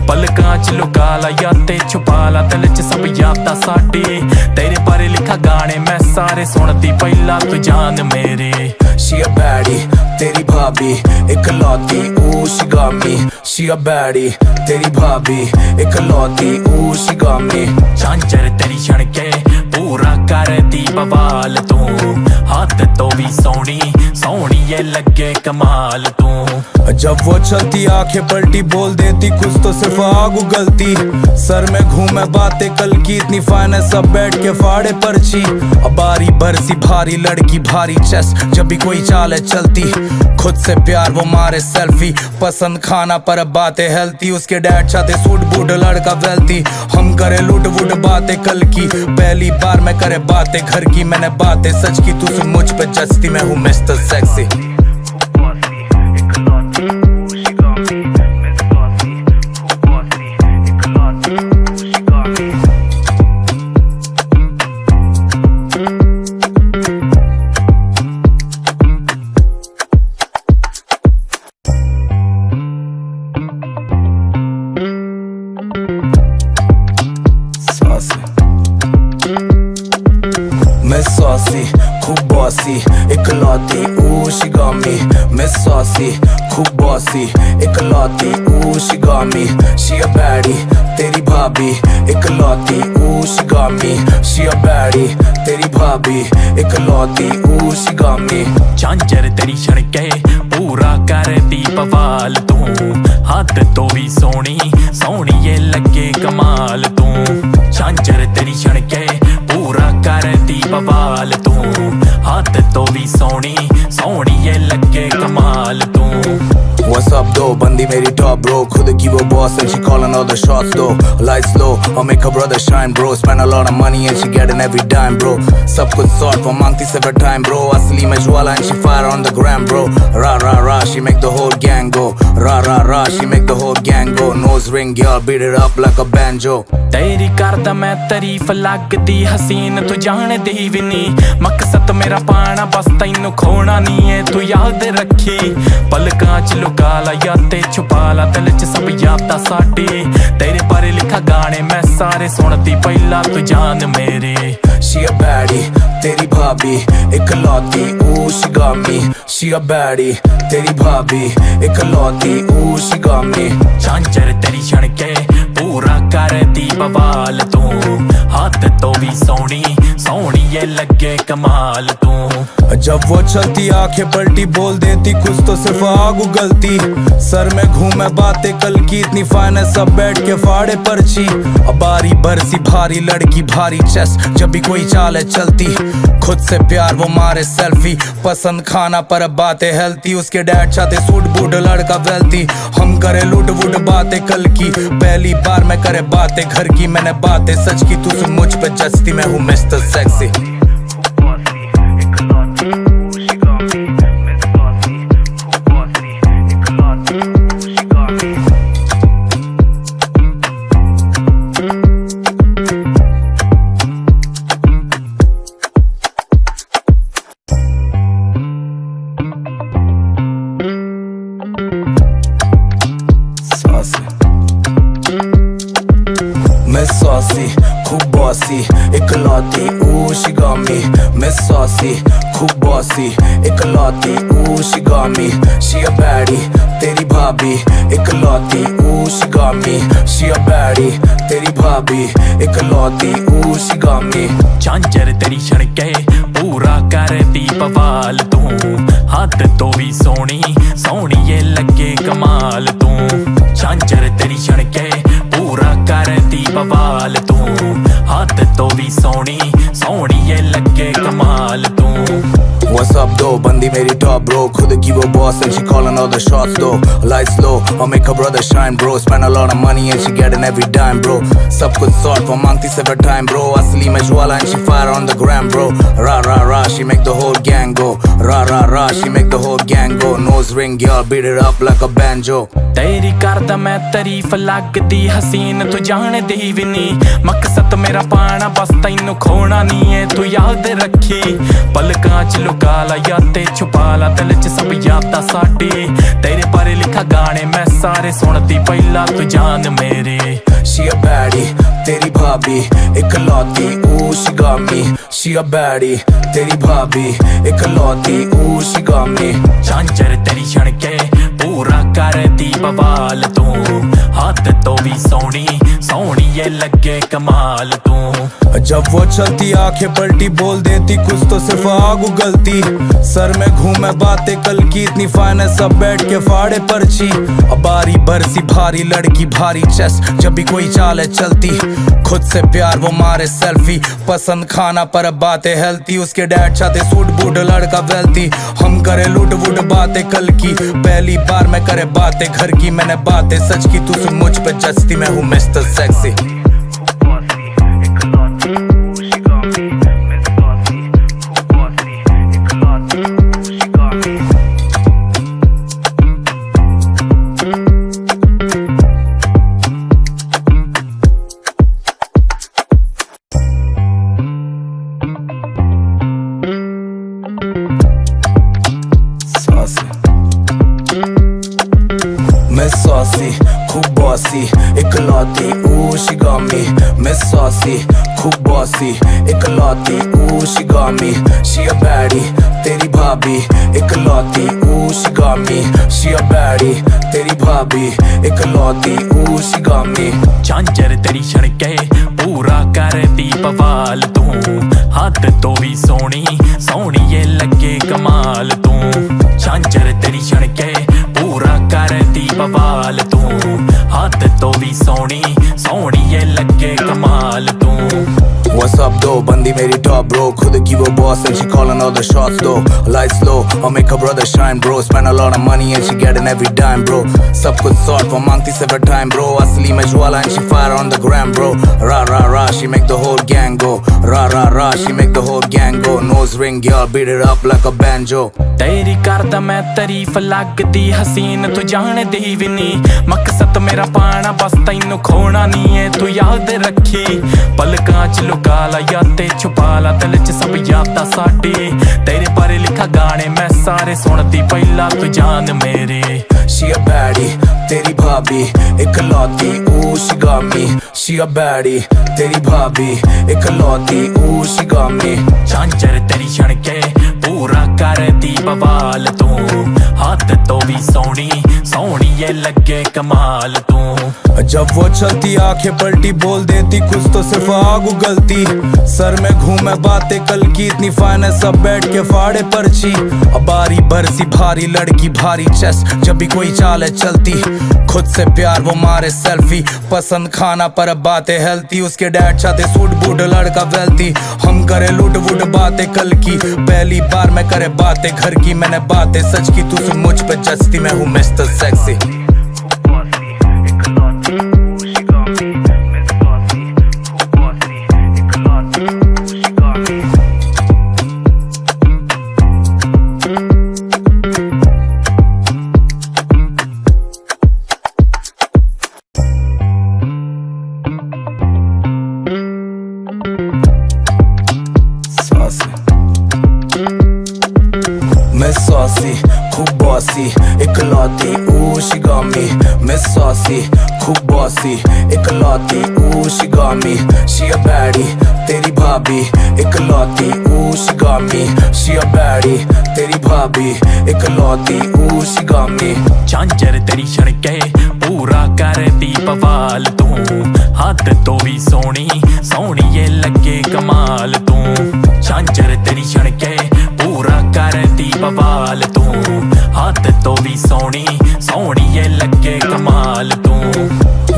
पलकां च लुका ला यादें छुपा ला, दिल च सब यादां साडी, तेरे बारे लिखा गाने मैं सारे सुनदी पहला तू जान मेरी। She a baddie, तेरी भाभी इकलौती, ooh she got me, she a baddie, तेरी भाभी इकलौती, ooh she got me। झांझर तेरी छणके पूरा करती बवाल तू, हद तो भी सोहनी सोहनी ये लगे कमाल तू। जब वो चलती आंखें पलटी बोल देती कुछ तो सिर्फ आग उगलती, सर में घूमे बातें कल की इतनी फाइनेंस, सब बैठ के फाड़े पर्ची। अब बारी बरसी भारी लड़की भारी चेस्ट, जब भी कोई चाल चलती खुद से प्यार वो मारे सेल्फी, पसंद खाना पर बातें हेल्थी, उसके डैड चाहते सूट बूट लड़का वेल्थी, हम करे लूट वूट बातें कल की, पहली बार मैं करे बातें घर की, मैंने बातें सच की तू सुन मुझ पे जचती, मैं हूँ मिस्टर सेक्सी। Miss Saucy, खूब bossy, इकलौती, ooh she got me। Miss Saucy, खूब bossy, इकलौती, ooh she got me। She a baddie, तेरी भाभी इकलौती, ooh she got me। She a baddie, तेरी भाभी इकलौती, ooh she got me। झांझर तेरी छणके पूरा करती बवाल तू, हद तो भी सोहनी सोहनी ये लगे कमाल तू। झांझर तेरी छणके पूरा करती बवाल तू, हद तो भी सोहनी सोहनी ये लगे कमाल तू। What's up though, बंदी मेरी top bro, खुद की वो boss and she calling all the shots though। Lights low, I'll make her brother shine bro, spend a lot of money and she getting every dime bro। सब कुछ sort वो मांगती सिर्फ time bro, असली में ज्वाला and she fire on the gram bro। Ra ra ra, she make the whole gang go, ra ra ra, she make the whole gang go। Nose ring girl, beat it up like a banjo। तेरी करदा मैं तारीफ लगदी हसीन तू जानदी भी नी, मकसद मेरा पाना बस तैनू खोना नी है तू याद रखी। पलकां च लुका ला यादें छुपा ला, दिल च सब यादां साडी, तेरे बारे लिखा गाने मैं सारे सुनदी पहला तू जान मेरी। She a baddie, तेरी भाभी इकलौती, ooh she got me। She a baddie, तेरी भाभी इकलौती, ooh she got me। झांझर तेरी छणके पूरा करती बवाल तू, हद तो भी सोहनी सोहनी ये लगे कमाल तू। जब वो चलती आंखें पलटी बोल देती कुछ तो सिर्फ आग उगलती, सर में घूमे बातें कल की इतनी फाइनेंस, सब बैठ के फाड़े पर्ची। अब बारी बरसी भारी लड़की भारी चेस्ट, जब भी कोई चाल चलती खुद से प्यार वो मारे सेल्फी, पसंद खाना पर बातें हेल्थी, उसके डैड चाहते सूट बूट लड़का वेल्थी, हम करे लूट वूट बातें कल की, पहली बार मैं करे बातें घर की, मैंने बातें सच की तू सुन मुझ पे जचती, मैं हूँ मिस्टर सेक्सी। Miss Saucy, खूब bossy, इकलौती, ooh she got me, Miss Saucy, खूब bossy, इकलौती, ooh she got me, she a baddie, तेरी भाभी, इकलौती, ooh she got me, she a baddie, तेरी भाभी, इकलौती, ooh she got me। झांझर तेरी छणके पूरा करती बवाल तू, हद तो भी सोनी सोनी ये लगे कमाल तू। झांझर तेरी छणके पूरा करती बवाल तू, हद तो भी सोनी सोनी ये लगे कमाल तू। What's up though, बंदी मेरी top bro, खुद की वो boss and she calling all the shots though। Lights low, I'll make her brother shine bro, spend a lot of money and she getting every dime bro। सब कुछ sort वो मांगती सिर्फ time bro, असली में ज्वाला and she fire on the gram bro। Ra ra ra, she make the whole gang go, ra ra ra, she make the whole gang go। Nose ring girl, beat it up like a banjo। तेरी करदा मैं तारीफ लगदी हसीन तू जानदी भी नी, मकसद मेरा पाना बस तैनू खोना नहीं है तू याद रखी। पलकां च लुका ला यादें छुपा ला, दिल च सब यादां साडी, तेरे बारे लिखा गाने मैं सारे सुनदी पहला तू जान मेरे। She a baddie, तेरी भाभी, इकलौती, ooh she got me, she a baddie, तेरी भाभी, इकलौती, ooh she got me। झांझर तेरी छणके पूरा करती बवाल तू, हद तो भी सोनी सोनी ये लगे कमाल तू। जब वो चलती आंखें पलटी बोल देती कुछ तो सिर्फ आग उगलती, सर में घूमे बातें कल की इतनी फाइनेंस, सब बैठ के फाड़े पर्ची। अब बारी बरसी भारी लड़की भारी चेस्ट, जब भी कोई चाल है चलती, खुद से प्यार वो मारे सेल्फी, पसंद खाना पर बातें हेल्थी, उसके डैड चाहते सूट बूट लड़का वेल्थी, हम करे लूट वूट बातें कल की, पहली बार मैं करे बातें घर की, मैंने बातें सच की तू सुन मुझ पे जचती, मैं हूँ मिस्टर सेक्सी। Miss Saucy, खूब bossy, इकलौती, ooh she got me, Miss Saucy, खूब bossy, इकलौती, ooh she got me, she a baddie, तेरी भाभी, इकलौती, ooh she got me, she a baddie, तेरी भाभी, इकलौती, ooh she got me। झांझर तेरी छणके पूरा करती बवाल तू, हद तो भी सोनी सोनी ये लगे कमाल तू। झांझर तेरी छणके पूरा करती बवाल तू, हद तो भी सोनी सोनी ये लगे कमाल तू। What's up though, बंदी मेरी top bro, खुद की वो boss and she calling all the shots though। Lights low, I'll make her brother shine bro, spend a lot of money and she getting every dime bro। सब कुछ sort वो मांगती सिर्फ time bro, असली में ज्वाला and she fire on the gram bro। Ra ra ra, she make the whole gang go, ra ra ra, she make the whole gang go। Nose ring girl, beat it up like a banjo। तेरी करदा मैं तारीफ लगदी हसीन तू जानदी भी नी, मकसद मेरा पाना बस तैनू खोना नहीं है तू याद रखी। पलकां च लुका ला यादें छुपा ला, दिल च सब यादां साडी, तेरे बारे लिखा गाने मैं सारे सुनदी पहला तू जान मेरे। She a baddie, तेरी भाभी, इकलौती, ooh she got me, she a baddie, तेरी भाभी, इकलौती, ooh she got me। झांझर तेरी छणके पूरा करती बवाल तू, हद तो भी सोनी सोनी ये लगे कमाल तू। जब वो चलती आंखें पलटी बोल देती कुछ तो सिर्फ आग उगलती, सर में घूमे बातें कल की इतनी फाइनेंस, सब बैठ के फाड़े पर्ची। अब बारी बरसी भारी लड़की भारी चेस्ट, जब भी कोई चाल है चलती, खुद से प्यार वो मारे सेल्फी, पसंद खाना पर बातें हेल्थी, उसके डैड चाहते सूट बूट लड़का वेल्थी, हम करे लूट वूट बातें कल की, पहली बार मैं करे बातें घर की, मैंने बातें सच की तू सुन मुझ पे जचती, मैं हूँ मिस्टर सेक्सी। Miss Saucy, खूब bossy, इकलौती, ooh she got me, Miss Saucy, खूब bossy, इकलौती, ooh she got me, she a baddie, तेरी भाभी इकलौती she got me, she a baddie तेरी भाभी इकलौती she got me। झांझर तेरी छणके पूरा करती बवाल तू, हद तो भी सोनी सोनी ये लगे कमाल तू। झांझर तेरी छणके पूरा करती बवाल तू, हद तो भी सोनी सोनी ये लगे कमाल तू।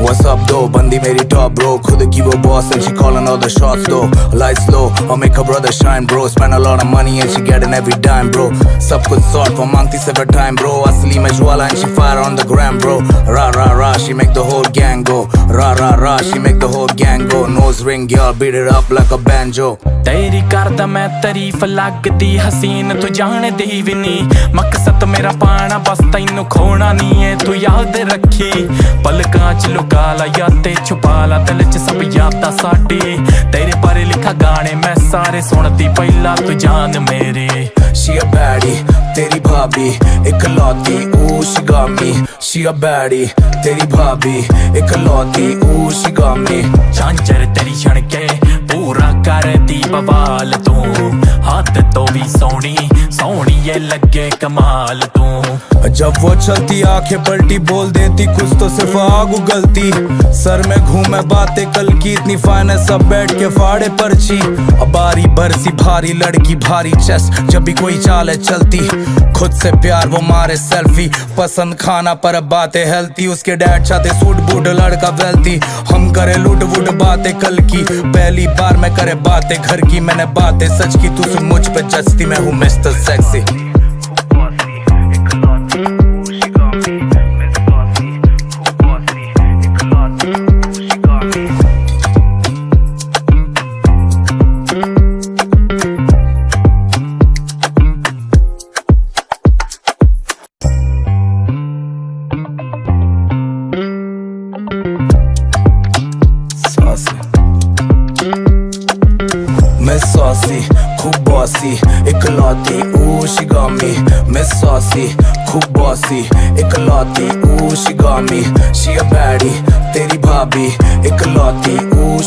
What's up though, बंदी मेरी top bro, खुद की वो boss and she calling all the shots though। Lights low, I'll make her brother shine bro, spend a lot of money and she getting every dime bro। सब कुछ sort वो मांगती सिर्फ time bro, असली में ज्वाला and she fire on the gram bro। Ra ra ra, she make the whole gang go, ra ra ra, she make the whole gang go। Nose ring girl, beat it up like a banjo। तेरी करदा मैं तारीफ लगदी हसीन तू जानदी भी नी, मकसद मेरा पाना बस तैनू खोना नी है तू याद रखी। पलकां च लुका ला यादें छुपा ला, दिल च सब यादां साडी, तेरे बारे लिखा गाने मैं सारे सुनदी पहला तू जान मेरी। She a baddie तेरी भाभी इकलौती she got me, she a baddie तेरी भाभी इकलौती she got me। झांझर तेरी छणके पूरा करती बवाल तू, हाथ तो भी सोनी सोनी ये लगे कमाल तू। जब वो चलती आंखें पलटी बोल देती कुछ तो सिर्फ आग उगलती, सर में घूमे बातें कल की इतनी फाइनेंस सब बैठ के फाड़े पर्ची। अब बारी बरसी भारी लड़की भारी चेस्ट जब भी कोई चाल चलती, खुद से प्यार वो मारे सेल्फी, पसंद खाना पर बातें हेल्थी। उसके डैड चाहते सूट बूट लड़का वेल्थी, हम करे लूट वूट बातें कल की, पहली बार मैं करे बातें घर की। मैंने बातें सच की तू सुन मुझ पे जचती, मैं हूँ मिस्टर सेक्सी। Miss Saucy, खूब bossy, इकलौती she got me। Miss Saucy, खूब bossy, इकलौती she got me। She a baddie तेरी भाभी इकलौती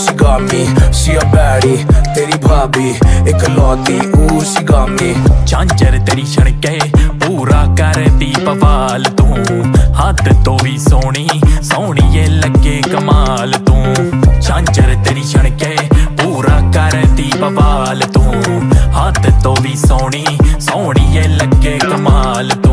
she got me। She a baddie तेरी भाभी इकलौती she got me। झांझर तेरी छणके पूरा करती बवाल तू, हद तो भी सोनी सोनी ये लगे कमाल तू। झांझर तेरी छणके पूरा करती बवाल तू, हद तो भी सोनी सोनी ये लगे कमाल तू।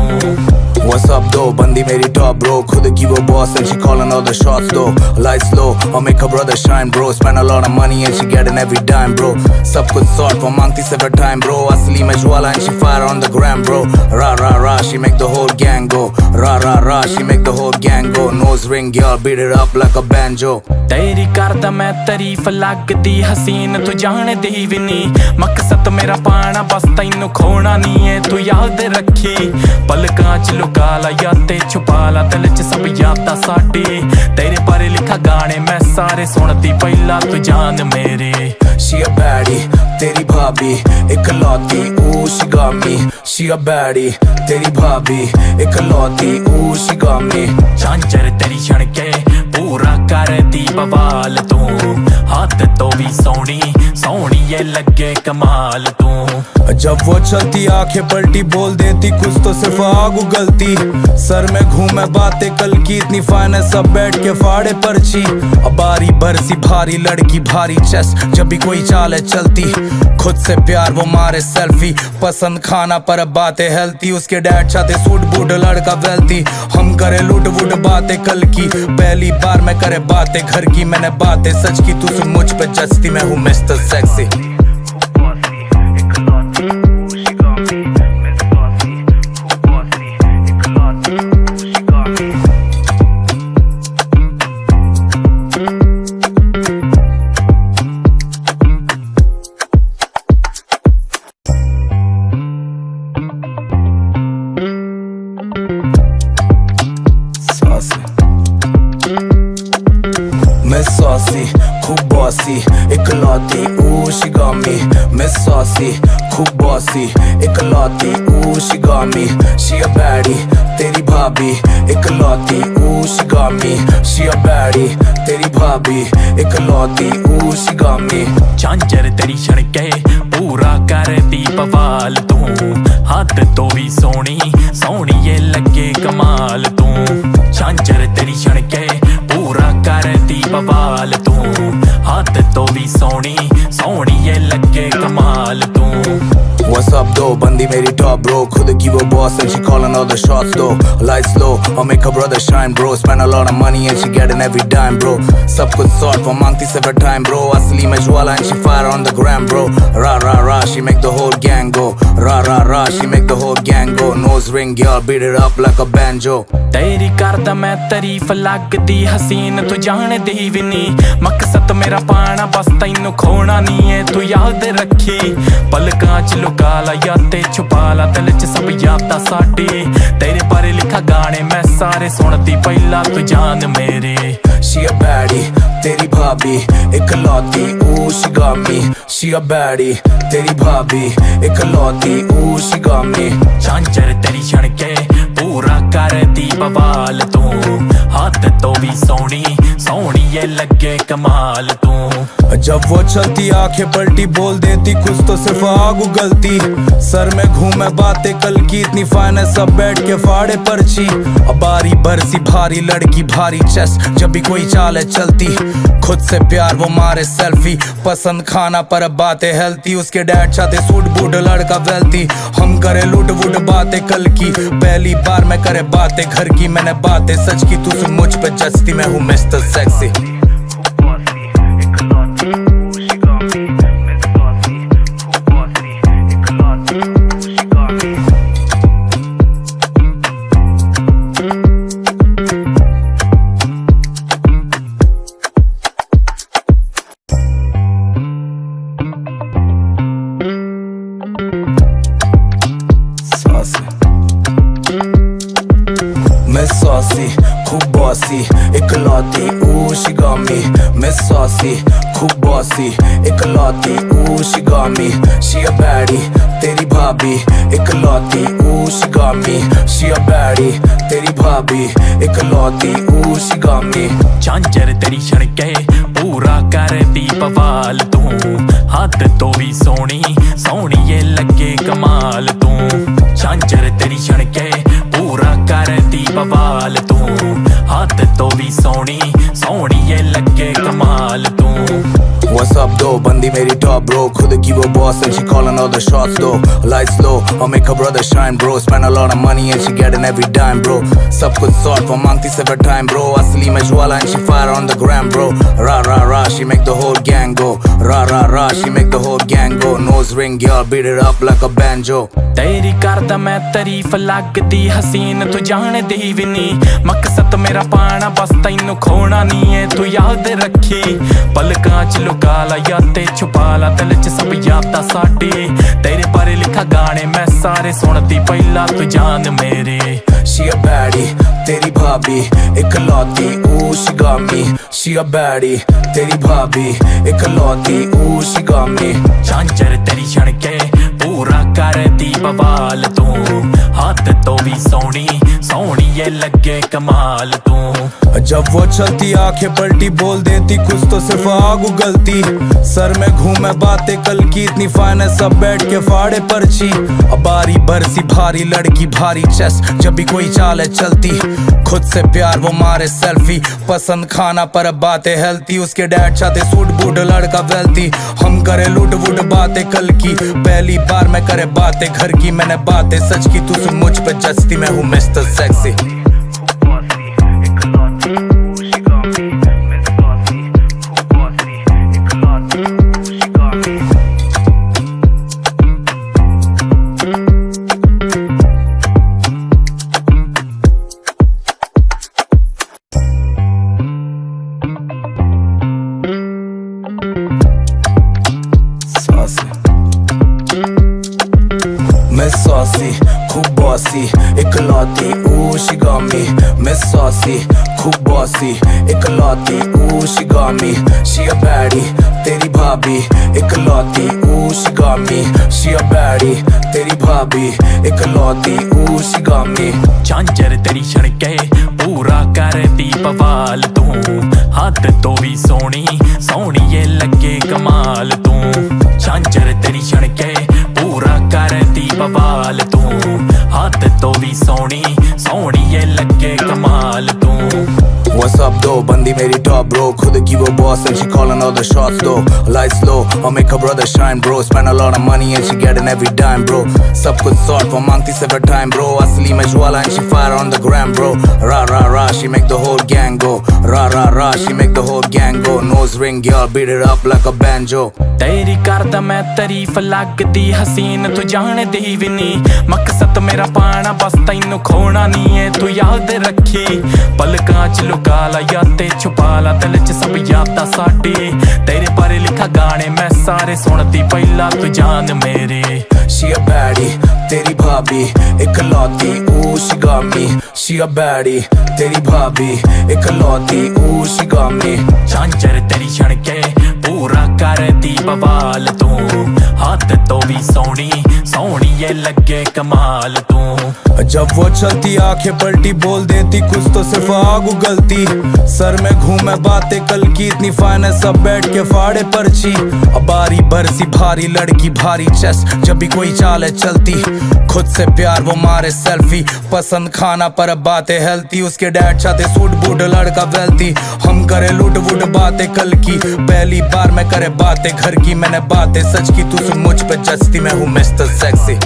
What's up though, बंदी मेरी top bro, खुद की वो boss and she calling all the shots though। Lights low, I'll make her brother shine bro, spend a lot of money and she getting every dime bro। सब कुछ sort वो मांगती सिर्फ time bro, असली में ज्वाला and she fire on the gram bro। Ra ra ra, she make the whole gang go, ra ra ra, she make the whole gang go। Nose ring girl, beat it up like a banjo। तेरी करदा मैं तारीफ लगदी हसीन तू जानदी भी नी, मकसद मेरा पाना बस तैनू खोना नी है तू याद रखी। पलकां च लुका ला यादें छुपा ला, दिल च सब यादां साडी, तेरे बारे लिखा गाने मैं सारे सुनदी पहला तू जान मेरी। She a baddie तेरी भाभी इकलौती she got me। She a baddie तेरी भाभी इकलौती she got me। झांझर तेरी छणके पूरा करती बवाल तू, हाथ तो भी सोनी सोनी ये लगे कमाल तू। जब वो चलती आंखें पलटी बोल देती कुछ तो सिर्फ आग उगलती, सर में घूमे बातें कल की इतनी फाइनेंस सब बैठ के फाड़े पर्ची। अब बारी बरसी भारी लड़की भारी चेस्ट जब भी कोई चाल चलती, खुद से प्यार वो मारे सेल्फी, पसंद खाना पर बातें हेल्थी। उसके डैड चाहते सूट बूट लड़का वेल्थी, हम करे लूट वूट बातें कल की, पहली बार मैं करे बातें घर की। मैंने बातें सच की तू सुन मुझ पे जचती, मैं हूँ मिस्टर सेक्सी। Miss Saucy, खूब bossy, इकलौती she got me। Miss Saucy, खूब बॉसी इकलौती she got me, she a baddie तेरी भाभी इकलौती she got me, she a baddie तेरी भाभी इकलौती she got me। झांझर तेरी छणके पूरा करती बवाल तू, हद तो भी सोहनी सोहनी ये लगे कमाल तू। झांझर तेरी छणके पूरा करती बवाल तू, हद तो भी सोहनी सोहनी ये लगे कमाल तू। What's up though, बंदी मेरी top bro, खुद की वो boss and she calling all the shots though। Lights low, I'll make her brother shine bro, spend a lot of money and she getting every dime bro। सब कुछ sort वो मांगती सिर्फ time bro, असली में ज्वाला and she fire on the gram bro। Ra ra ra, she make the whole gang go, ra ra ra, she make the whole gang go। Nose ring girl, beat it up like a banjo। तेरी करदा मैं तारीफ लगदी हसीन तू जानदी भी नी, मकसद मेरा पाना बस तैनू खोना नी है तू याद रखी। पलकां च लुका ला यादें छुपा ला, दिल च सब यादां साडी, तेरे बारे लिखा गाने मैं सारे सुनदी पहला तू जान मेरी। She a baddie तेरी भाभी इकलौती she got me, she a baddie तेरी भाभी इकलौती she got me। झांझर तेरी छणके पूरा करती बवाल तू, हद तो भी सोहनी सोहनी ये लगे कमाल तू। जब वो चलती आंखें पलटी बोल देती कुछ तो सिर्फ आग उगलती, सर में घूमे बातें कल की इतनी फाइनेंस सब बैठ के फाड़े पर्ची। बारी बरसी भारी लड़की भारी चेस्ट जब भी कोई चाल चलती, खुद से प्यार वो मारे सेल्फी, पसंद खाना पर बातें हेल्थी। उसके डैड चाहते सूट बूट लड़का वेल्थी, हम करे लूट वूट बातें कल की, पहली बार मैं करे बातें घर की। मैंने बातें सच की तू सुन मुझ पे जचती, मैं हूँ मिस्टर सेक्सी। Miss Saucy, खूब bossy इकलौती she got me। Miss Saucy, खूब bossy इकलौती she got me, she a baddie तेरी भाभी इकलौती she got me, she a baddie तेरी भाभी इकलौती she got me। झांझर तेरी छणके पूरा करती बवाल तू, हद तो भी सोहनी सोहनी ये लगे कमाल तू। झांझर तेरी छणके पूरा करती बवाल तू, हद तो भी सोहनी सोहनी ये लगे कमाल तू। What's up though, बंदी मेरी top bro, खुद की वो boss and she calling all the shots though। Lights low, I'll make her brother shine bro, spend a lot of money and she getting every dime bro। सब कुछ sort वो मांगती सिर्फ time bro, असली में ज्वाला and she fire on the gram bro। Ra ra ra, she make the whole gang go, ra ra ra, she make the whole gang go। Nose ring girl, beat it up like a banjo। तेरी करदा मैं तारीफ लगदी हसीन तू जानदी भी नी, मकसद मेरा पाना बस तैनू खोना नी है तू याद रखी। पलकां च लुका ला यादें छुपा ला, दिल च सब यादां साडी, तेरे बारे लिखा गाने मैं सारे सुनदी पहला तू जान मेरी। She a baddie तेरी भाभी इकलौती she got me, she a baddie तेरी भाभी इकलौती she got me। झांझर तेरी छणके पूरा करती बवाल तू, हद तो भी सोहनी सोहनी ये लगे कमाल तू। जब वो चलती आंखें पलटी बोल देती कुछ तो सिर्फ आग उगलती, सर में घूमे बातें कल की इतनी फाइनेंस सब बैठ के फाड़े पर्ची। बारी बरसी भारी लड़की भारी चेस्ट जब भी कोई चाल चलती, खुद से प्यार वो मारे सेल्फी, पसंद खाना पर बातें हेल्थी। उसके डैड चाहते सूट बूट लड़का वेल्थी, हम करे लूट वूट बातें कल की, पहली बार मैं करे बातें घर की। मैंने बातें सच की तू सुन मुझ पे जचती, मैं हूँ मिस्टर सेक्सी। Miss Saucy, खूब bossy इकलौती she got me। Miss Saucy, खूब बॉसी इकलौती she got me, she a baddie तेरी भाभी इकलौती she got me, she a baddie तेरी भाभी इकलौती she got me। झांझर तेरी छणके पूरा करती बवाल तू, हद तो भी सोनी सोनी ये लगे कमाल तू। झांझर तेरी छणके पूरा करती बवाल तू, हद तो भी सोनी सोनी ये लगे कमाल तू। What's up though, बंदी मेरी top bro, खुद की वो boss and she calling all the shots though। Lights low, I'll make her brother shine bro, spend a lot of money and she getting every dime bro। सब कुछ sort वो मांगती सिर्फ time bro, असली में ज्वाला and she fire on the gram bro। Ra ra ra, she make the whole gang go, ra ra ra, she make the whole gang go। Nose ring girl, beat it up like a banjo। तेरी करदा मैं तारीफ लगदी हसीन तू जानदी भी नी, मकसद मेरा पाना बस तैनू खोना नहीं है तू याद रखी। पलकां च लुका ला यादें छुपा ला दिल च सब यादां साडी, तेरे बारे लिखा गाने मैं सारे सुनदी पहला तू जान मेरे। She a baddie तेरी भाभी इकलौती she got me, she a baddie तेरी भाभी इकलौती she got me। झांझर तेरी छणके पूरा करती बवाल तू, हद तो भी सोनी सोनी ये लगे कमाल तू। जब वो चलती आंखें पलटी बोल देती कुछ तो सिर्फ आग उगलती, सर में घूमे बातें कल की इतनी फाइनेंस सब बैठ के फाड़े पर्ची। बारी बरसी भारी लड़की भारी चेस्ट जब भी कोई चाल है चलती, खुद से प्यार वो मारे सेल्फी पसंद खाना पर बातें हेल्थी। उसके डैड चाहते सूट बूट लड़का वेल्थी, हम करे लूट वूट बातें कल की। पहली बार मैं करे बातें घर की, मैंने बातें सच की तू सुन मुझ पे जचती, मैं हूँ मिस्टर सेक्सी।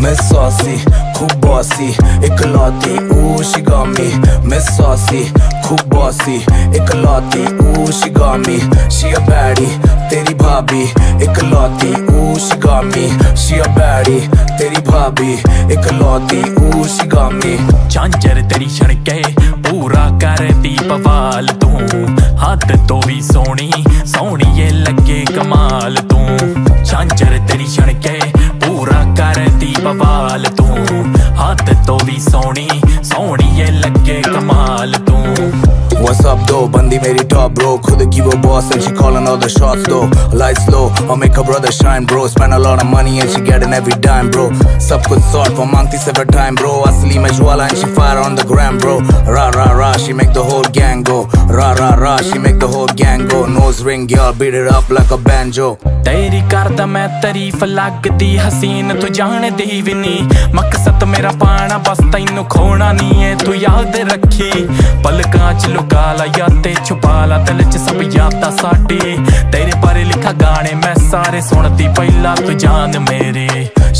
Miss Saucy, खूब bossy, इकलौती she got me। Miss Saucy, खूब bossy, इकलौती she got me। She a baddie, तेरी भाभी इकलौती she got me। She a baddie, तेरी भाभी इकलौती she got me। झांझर तेरी छणके पूरा करती बवाल तू, हद तो भी सोनी सोनी ये लगे कमाल तू। झांझर तेरी छणके पूरा करती बवाल तू, हद तो भी सोनी सोनी ये लगे कमाल तू। What's up though, बंदी मेरी top bro, खुद की वो boss and she calling all the shots though। Lights low, I'll make her brother shine bro, spend a lot of money and she getting every dime bro। सब कुछ sort वो मांगती सिर्फ time bro, असली में ज्वाला and she fire on the gram bro। Ra ra ra, she make the whole gang go, ra ra ra, she make the whole gang go। Nose ring girl, beat it up like a banjo। तेरी करदा मैं तारीफ लगदी हसीन तू जानदी भी नी, मकसद मेरा पाना बस तैनू खोना नहीं है तू याद रखी। पलकां च लुका ला यादें छुपा ला दिल च सब यादां साडी, तेरे बारे लिखा गाने मैं सारे सुनदी पहला तू जान मेरे।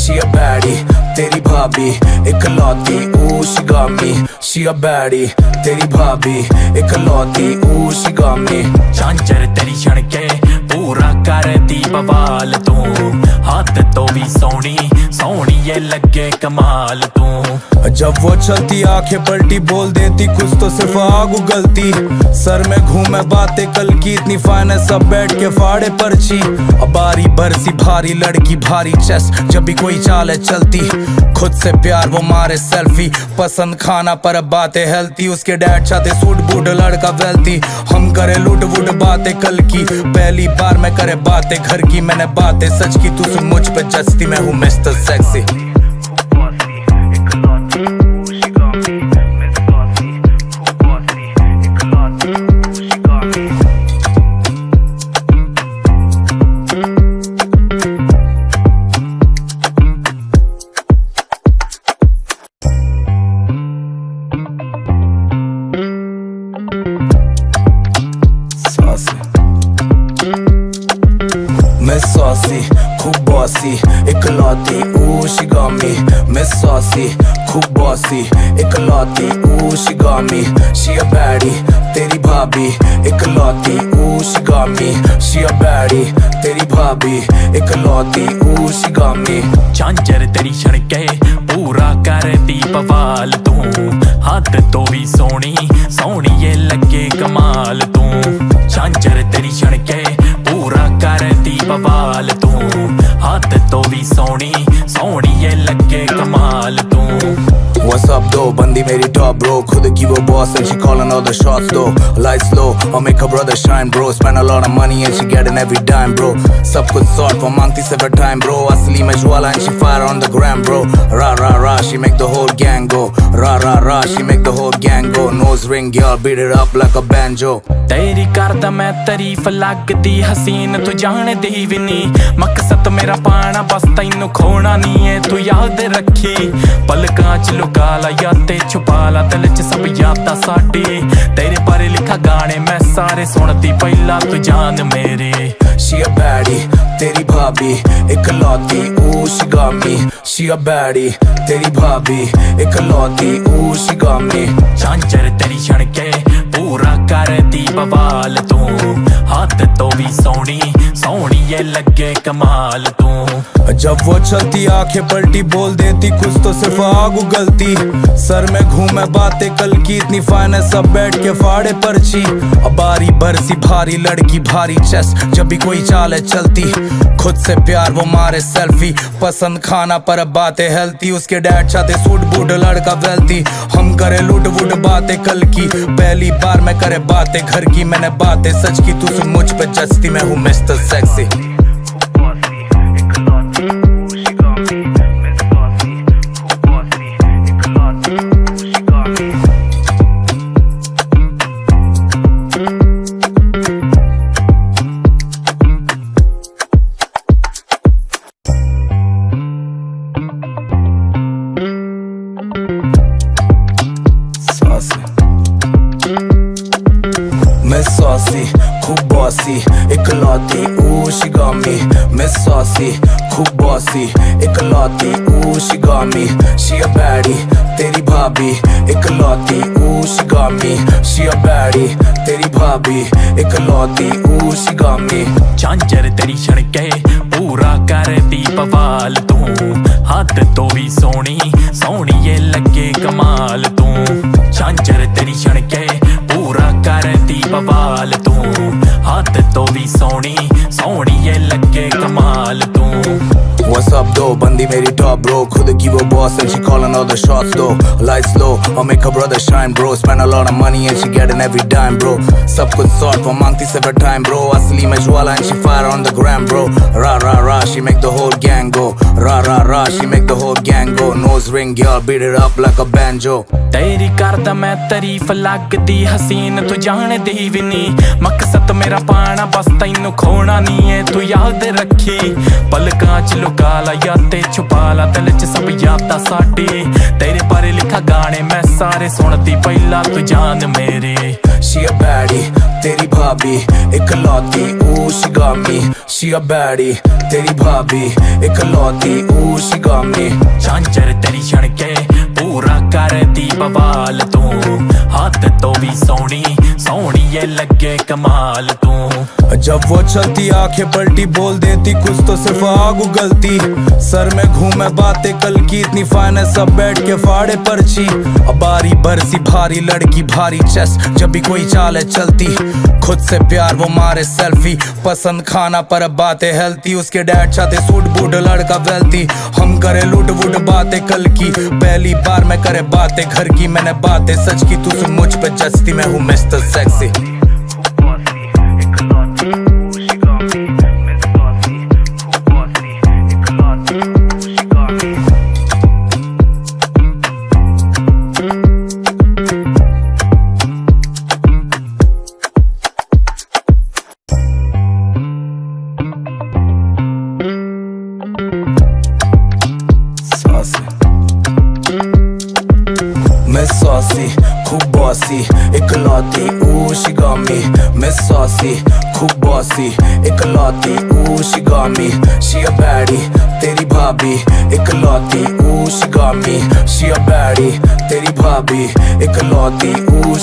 She a baddie तेरी भाभी इकलौती she got me। She a baddie तेरी भाभी इकलौती she got me। झांझर तेरी छणके पूरा करती बवाल तू, हद तो भी सोनी सोनी ये लगे कमाल तू। जब वो चलती आंखें पलटी बोल देती कुछ तो सिर्फ आग उगलती, सर में घूमे बातें कल की इतनी फाइनेंस सब बैठ के फाड़े पर्ची। बारी बरसी भारी लड़की भारी चेस्ट जब भी कोई चाल है चलती, खुद से प्यार वो मारे सेल्फी पसंद खाना पर बातें हेल्थी। उसके डैड चाहते सूट बूट लड़का वेल्थी, हम करे लूट वूट बातें कल की। पहली बार मैं करे बातें घर की, मैंने बातें सच की तू सुन मुझ पे जचती, मैं हूँ मिस्टर सेक्सी। Miss Saucy, खूब bossy, इकलौती she got me। Miss Saucy, खूब bossy, इकलौती she got me। She a baddie तेरी भाभी इकलौती she got me, she a baddie तेरी भाभी इकलौती she got me। झांझर तेरी छणके पूरा करती बवाल तू, हद तो भी सोनी सोनी ये लगे कमाल तू। झांझर तेरी छणके पूरा करती बवाल तू, हद तो भी सोनी सोनी ये लगे कमाल तू। What's up though, बंदी मेरी top bro, खुद की वो boss and she calling all the shots though। Lights low, I'll make her brother shine bro, spend a lot of money and she getting every dime bro। सब कुछ sort वो मांगती सिर्फ time bro, असली में ज्वाला and she fire on the gram bro। Ra ra ra, she make the whole gang go, ra ra ra, she make the whole gang go। Nose ring girl, beat it up like a banjo। तेरी करदा मैं तारीफ लगदी हसीन तू जानदी भी नी, मकसद मेरा पाना बस तैनू खोना नी है तू याद रखी। पलकां च लुका ला यादें छुपा ला, दिल च सब यादां साडी, तेरे बारे लिखा गाने मैं सारे सुनदी पहला तू जान मेरी। She a baddie तेरी भाभी इकलौती she got me, she a baddie तेरी भाभी इकलौती she got me। झांझर तेरी छणके पूरा करती बवाल तू, हाथ तो भी सोनी सोनी ये लगे कमाल तू। जब वो चलती आंखें पलटी बोल देती कुछ तो सिर्फ आग उगलती, सर में घूमे बातें कल की इतनी फाइनेंस सब बैठ के फाड़े पर्ची। अब बारी बरसी भारी लड़की भारी चेस्ट जब भी कोई चाल चलती, खुद से प्यार वो मारे सेल्फी, पसंद खाना पर बातें हेल्थी। उसके डैड चाहते सूट बूट लड़का वेल्थी, हम करे लूट वूट बातें कल की, पहली बार मैं करे बातें घर की। मैंने बातें सच की तू सुन मुझ पे जचती, मैं हूँ मिस्टर सेक्सी। Miss Saucy, खूब bossy, इकलौती she got me। Miss Saucy, खूब bossy, इकलौती she got me। She a baddie तेरी भाभी इकलौती she got me। She a baddie तेरी भाभी इकलौती she got me। झांझर तेरी छणके पूरा करती बवाल तू, हद तो भी सोनी सोनी ये लगे कमाल तू। झांझर तेरी छणके पूरा करती बवाल तू, हद तो भी सोनी सोनी ये लगे कमाल तू। What's up though, बंदी मेरी top bro, खुद की वो boss and she calling all the shots though। Lights low, I'll make her brother shine bro, spend a lot of money and she getting every dime bro। सब कुछ sort वो मांगती सिर्फ time bro, असली में ज्वाला and she fire on the gram bro। Ra ra ra, she make the whole gang go, ra ra ra, she make the whole gang go। Nose ring girl, beat it up like a banjo। तेरी करदा मैं तारीफ लगदी हसीन तू जानदी भी नी, मकसद मेरा पाना बस तैनू खोना नी है तू याद रखी। पलकां च लुका ला यादें छुपा ला, दिल च सब यादां साडी, तेरे बारे लिखा गाने मैं सारे सुनदी पहला तू जान मेरी। She a baddie तेरी भाभी इकलौती she got me। She a baddie तेरी भाभी इकलौती she got me। झांझर तेरी छणके पूरा करती बवाल तू, हाथ तो भी सोनी सोनी ये लगे कमाल तू। जब वो चलती आंखें पलटी बोल देती कुछ तो सिर्फ आग उगलती, सर में घूमे बातें कल की इतनी फाइनेंस सब बैठ के फाड़े पर्ची। अब बारी बरसी भारी लड़की भारी चेस्ट जब भी कोई चाल चलती, खुद से प्यार वो मारे सेल्फी, पसंद खाना पर बातें हेल्थी। उसके डैड चाहते सूट बूट लड़का वेल्थी, हम करे लूट वूट बातें कल की, पहली बार मैं करे बातें घर की। मैंने बातें सच की तू सुन मुझ पे जचती, मैं हूँ मिस्टर सेक्सी। Miss Saucy, खूब bossy, इकलौती she got me। Miss Saucy, खूब बॉसी इकलौती she got me, she a baddie तेरी भाभी इकलौती she got me, she a baddie तेरी भाभी इकलौती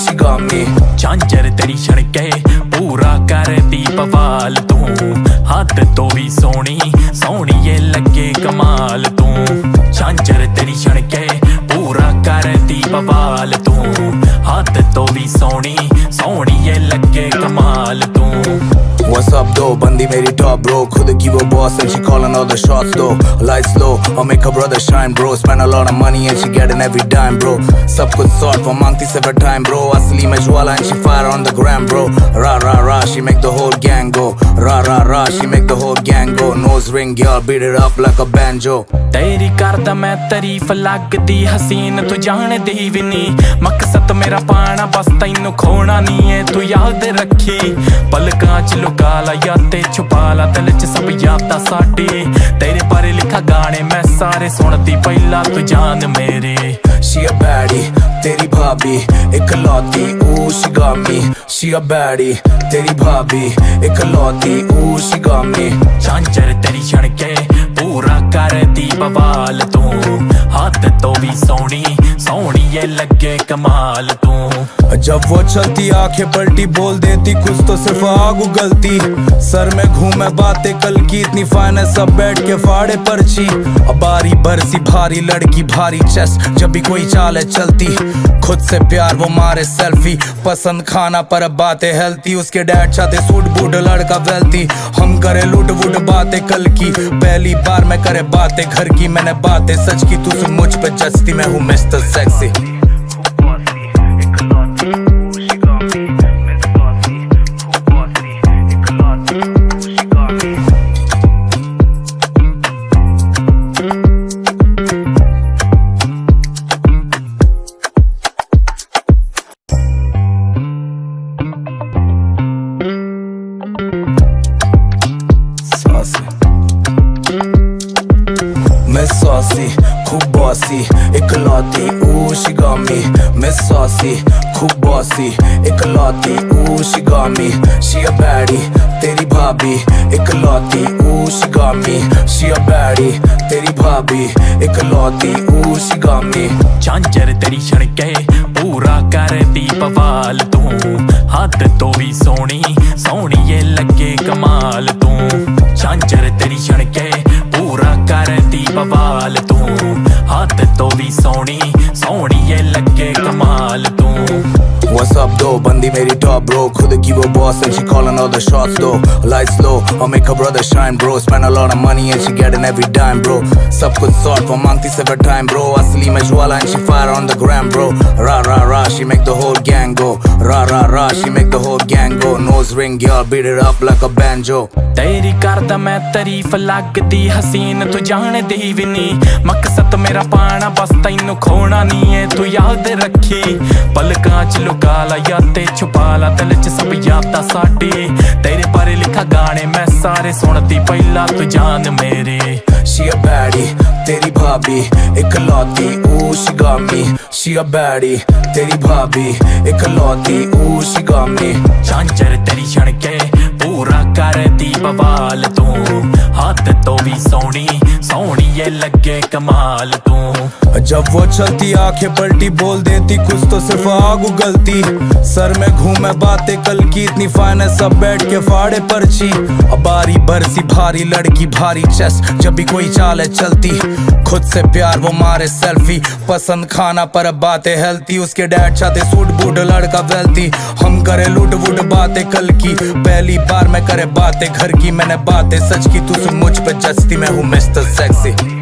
she got me। झांझर तेरी छणके पूरा करती बवाल तू, हद तो भी सोहनी सोहनी ये लगे कमाल तू। झांझर तेरी छणके पूरा करती बवाल तू, हद तो भी सोहनी सोहनी ये लगे कमाल तू। What's up though, बंदी मेरी top bro, खुद की वो boss and she calling all the shots though। Lights low, I'll make her brother shine bro, spend a lot of money and she getting every dime bro। सब कुछ sort वो मांगती सिर्फ time bro, असली में ज्वाला and she fire on the gram bro। Ra ra ra, she make the whole gang go, ra ra ra, she make the whole gang go। Nose ring girl, beat it up like a banjo। तेरी करदा मैं तारीफ लगदी हसीन तू जानदी भी नी, मकसद मेरा पाना बस तैनू खोना नी है तू याद रखी। पलकां च लुका ला यादें छुपा ला, दिल च सब यादां साडी, तेरे बारे लिखा गाने मैं सारे सुनदी पहला तू जान मेरी। She a baddie तेरी भाभी इकलौती she got me, she a baddie तेरी भाभी इकलौती she got me। झांझर तेरी छणके पूरा करती बवाल तू, हद तो भी सोहनी सोहनी ये लगे कमाल तू। जब वो चलती आंखें पलटी बोल देती कुछ तो सिर्फ आग उगलती, सर में घूमे बातें कल की इतनी फाइनेंस सब बैठ के फाड़े पर्ची। बारी बरसी भारी लड़की भारी चेस्ट जब भी कोई चाल चलती, खुद से प्यार वो मारे सेल्फी, पसंद खाना पर बातें हेल्थी। उसके डैड चाहते सूट बूट लड़का वेल्थी, हम करे लूट वूट बातें कल की, पहली बार मैं करे बातें घर की। मैंने बातें सच की तू सुन मुझ पे जचती, मैं हूँ मिस्टर सेक्सी। Miss Saucy, खूब bossy इकलौती she got me। Miss Saucy, खूब bossy इकलौती she got me, she a baddie तेरी भाभी इकलौती she got me, she a baddie तेरी भाभी इकलौती she got me। झांझर तेरी छणके पूरा करती बवाल तू, हद तो भी सोहनी सोहनी ये लगे कमाल तू। झांझर तेरी छणके पूरा करती बवाल तू, हद तो भी सोहनी सोहनी ये लगे कमाल तू। What's up though, बंदी मेरी top bro, खुद की वो boss and she calling all the shots though। Lights low, I'll make her brother shine bro, spend a lot of money and she getting every dime bro। सब कुछ sort वो मांगती सिर्फ time bro, असली में ज्वाला and she fire on the gram bro। Ra ra ra, she make the whole gang go, ra ra ra, she make the whole gang go। Nose ring girl, beat it up like a banjo। तेरी करदा मैं तारीफ लगदी हसीन तू जानदी भी नी, मकसद मेरा पाना बस तैनू खोना नी है तू याद रखी। पलकां च लुका ला यादें छुपा ला, दिल च सब यादां साडी, तेरे बारे लिखा गाने मैं सारे सुनदी पहला तू जान मेरी। She a baddie तेरी भाभी इकलौती she got me, she a baddie तेरी भाभी इकलौती she got me। झांझर तेरी छणके पूरा करती बवाल तू, हद तो भी सोहनी सोहनी ये लगे कमाल तू। जब वो चलती आंखें पलटी बोल देती कुछ तो सिर्फ आग उगलती, सर में घूमे बातें कल की इतनी फाइनेंस सब बैठ के फाड़े पर्ची। बारी बरसी भारी लड़की भारी चेस्ट जब भी कोई चाल चलती, खुद से प्यार वो मारे सेल्फी, पसंद खाना पर बातें हेल्थी। उसके डैड चाहते सूट बूट लड़का वेल्थी, हम करे लूट वूट बातें कल की, पहली बार मैं करे बातें घर की। मैंने बातें सच की तू सुन मुझ पे जचती, मैं हूँ मिस्टर सेक्सी।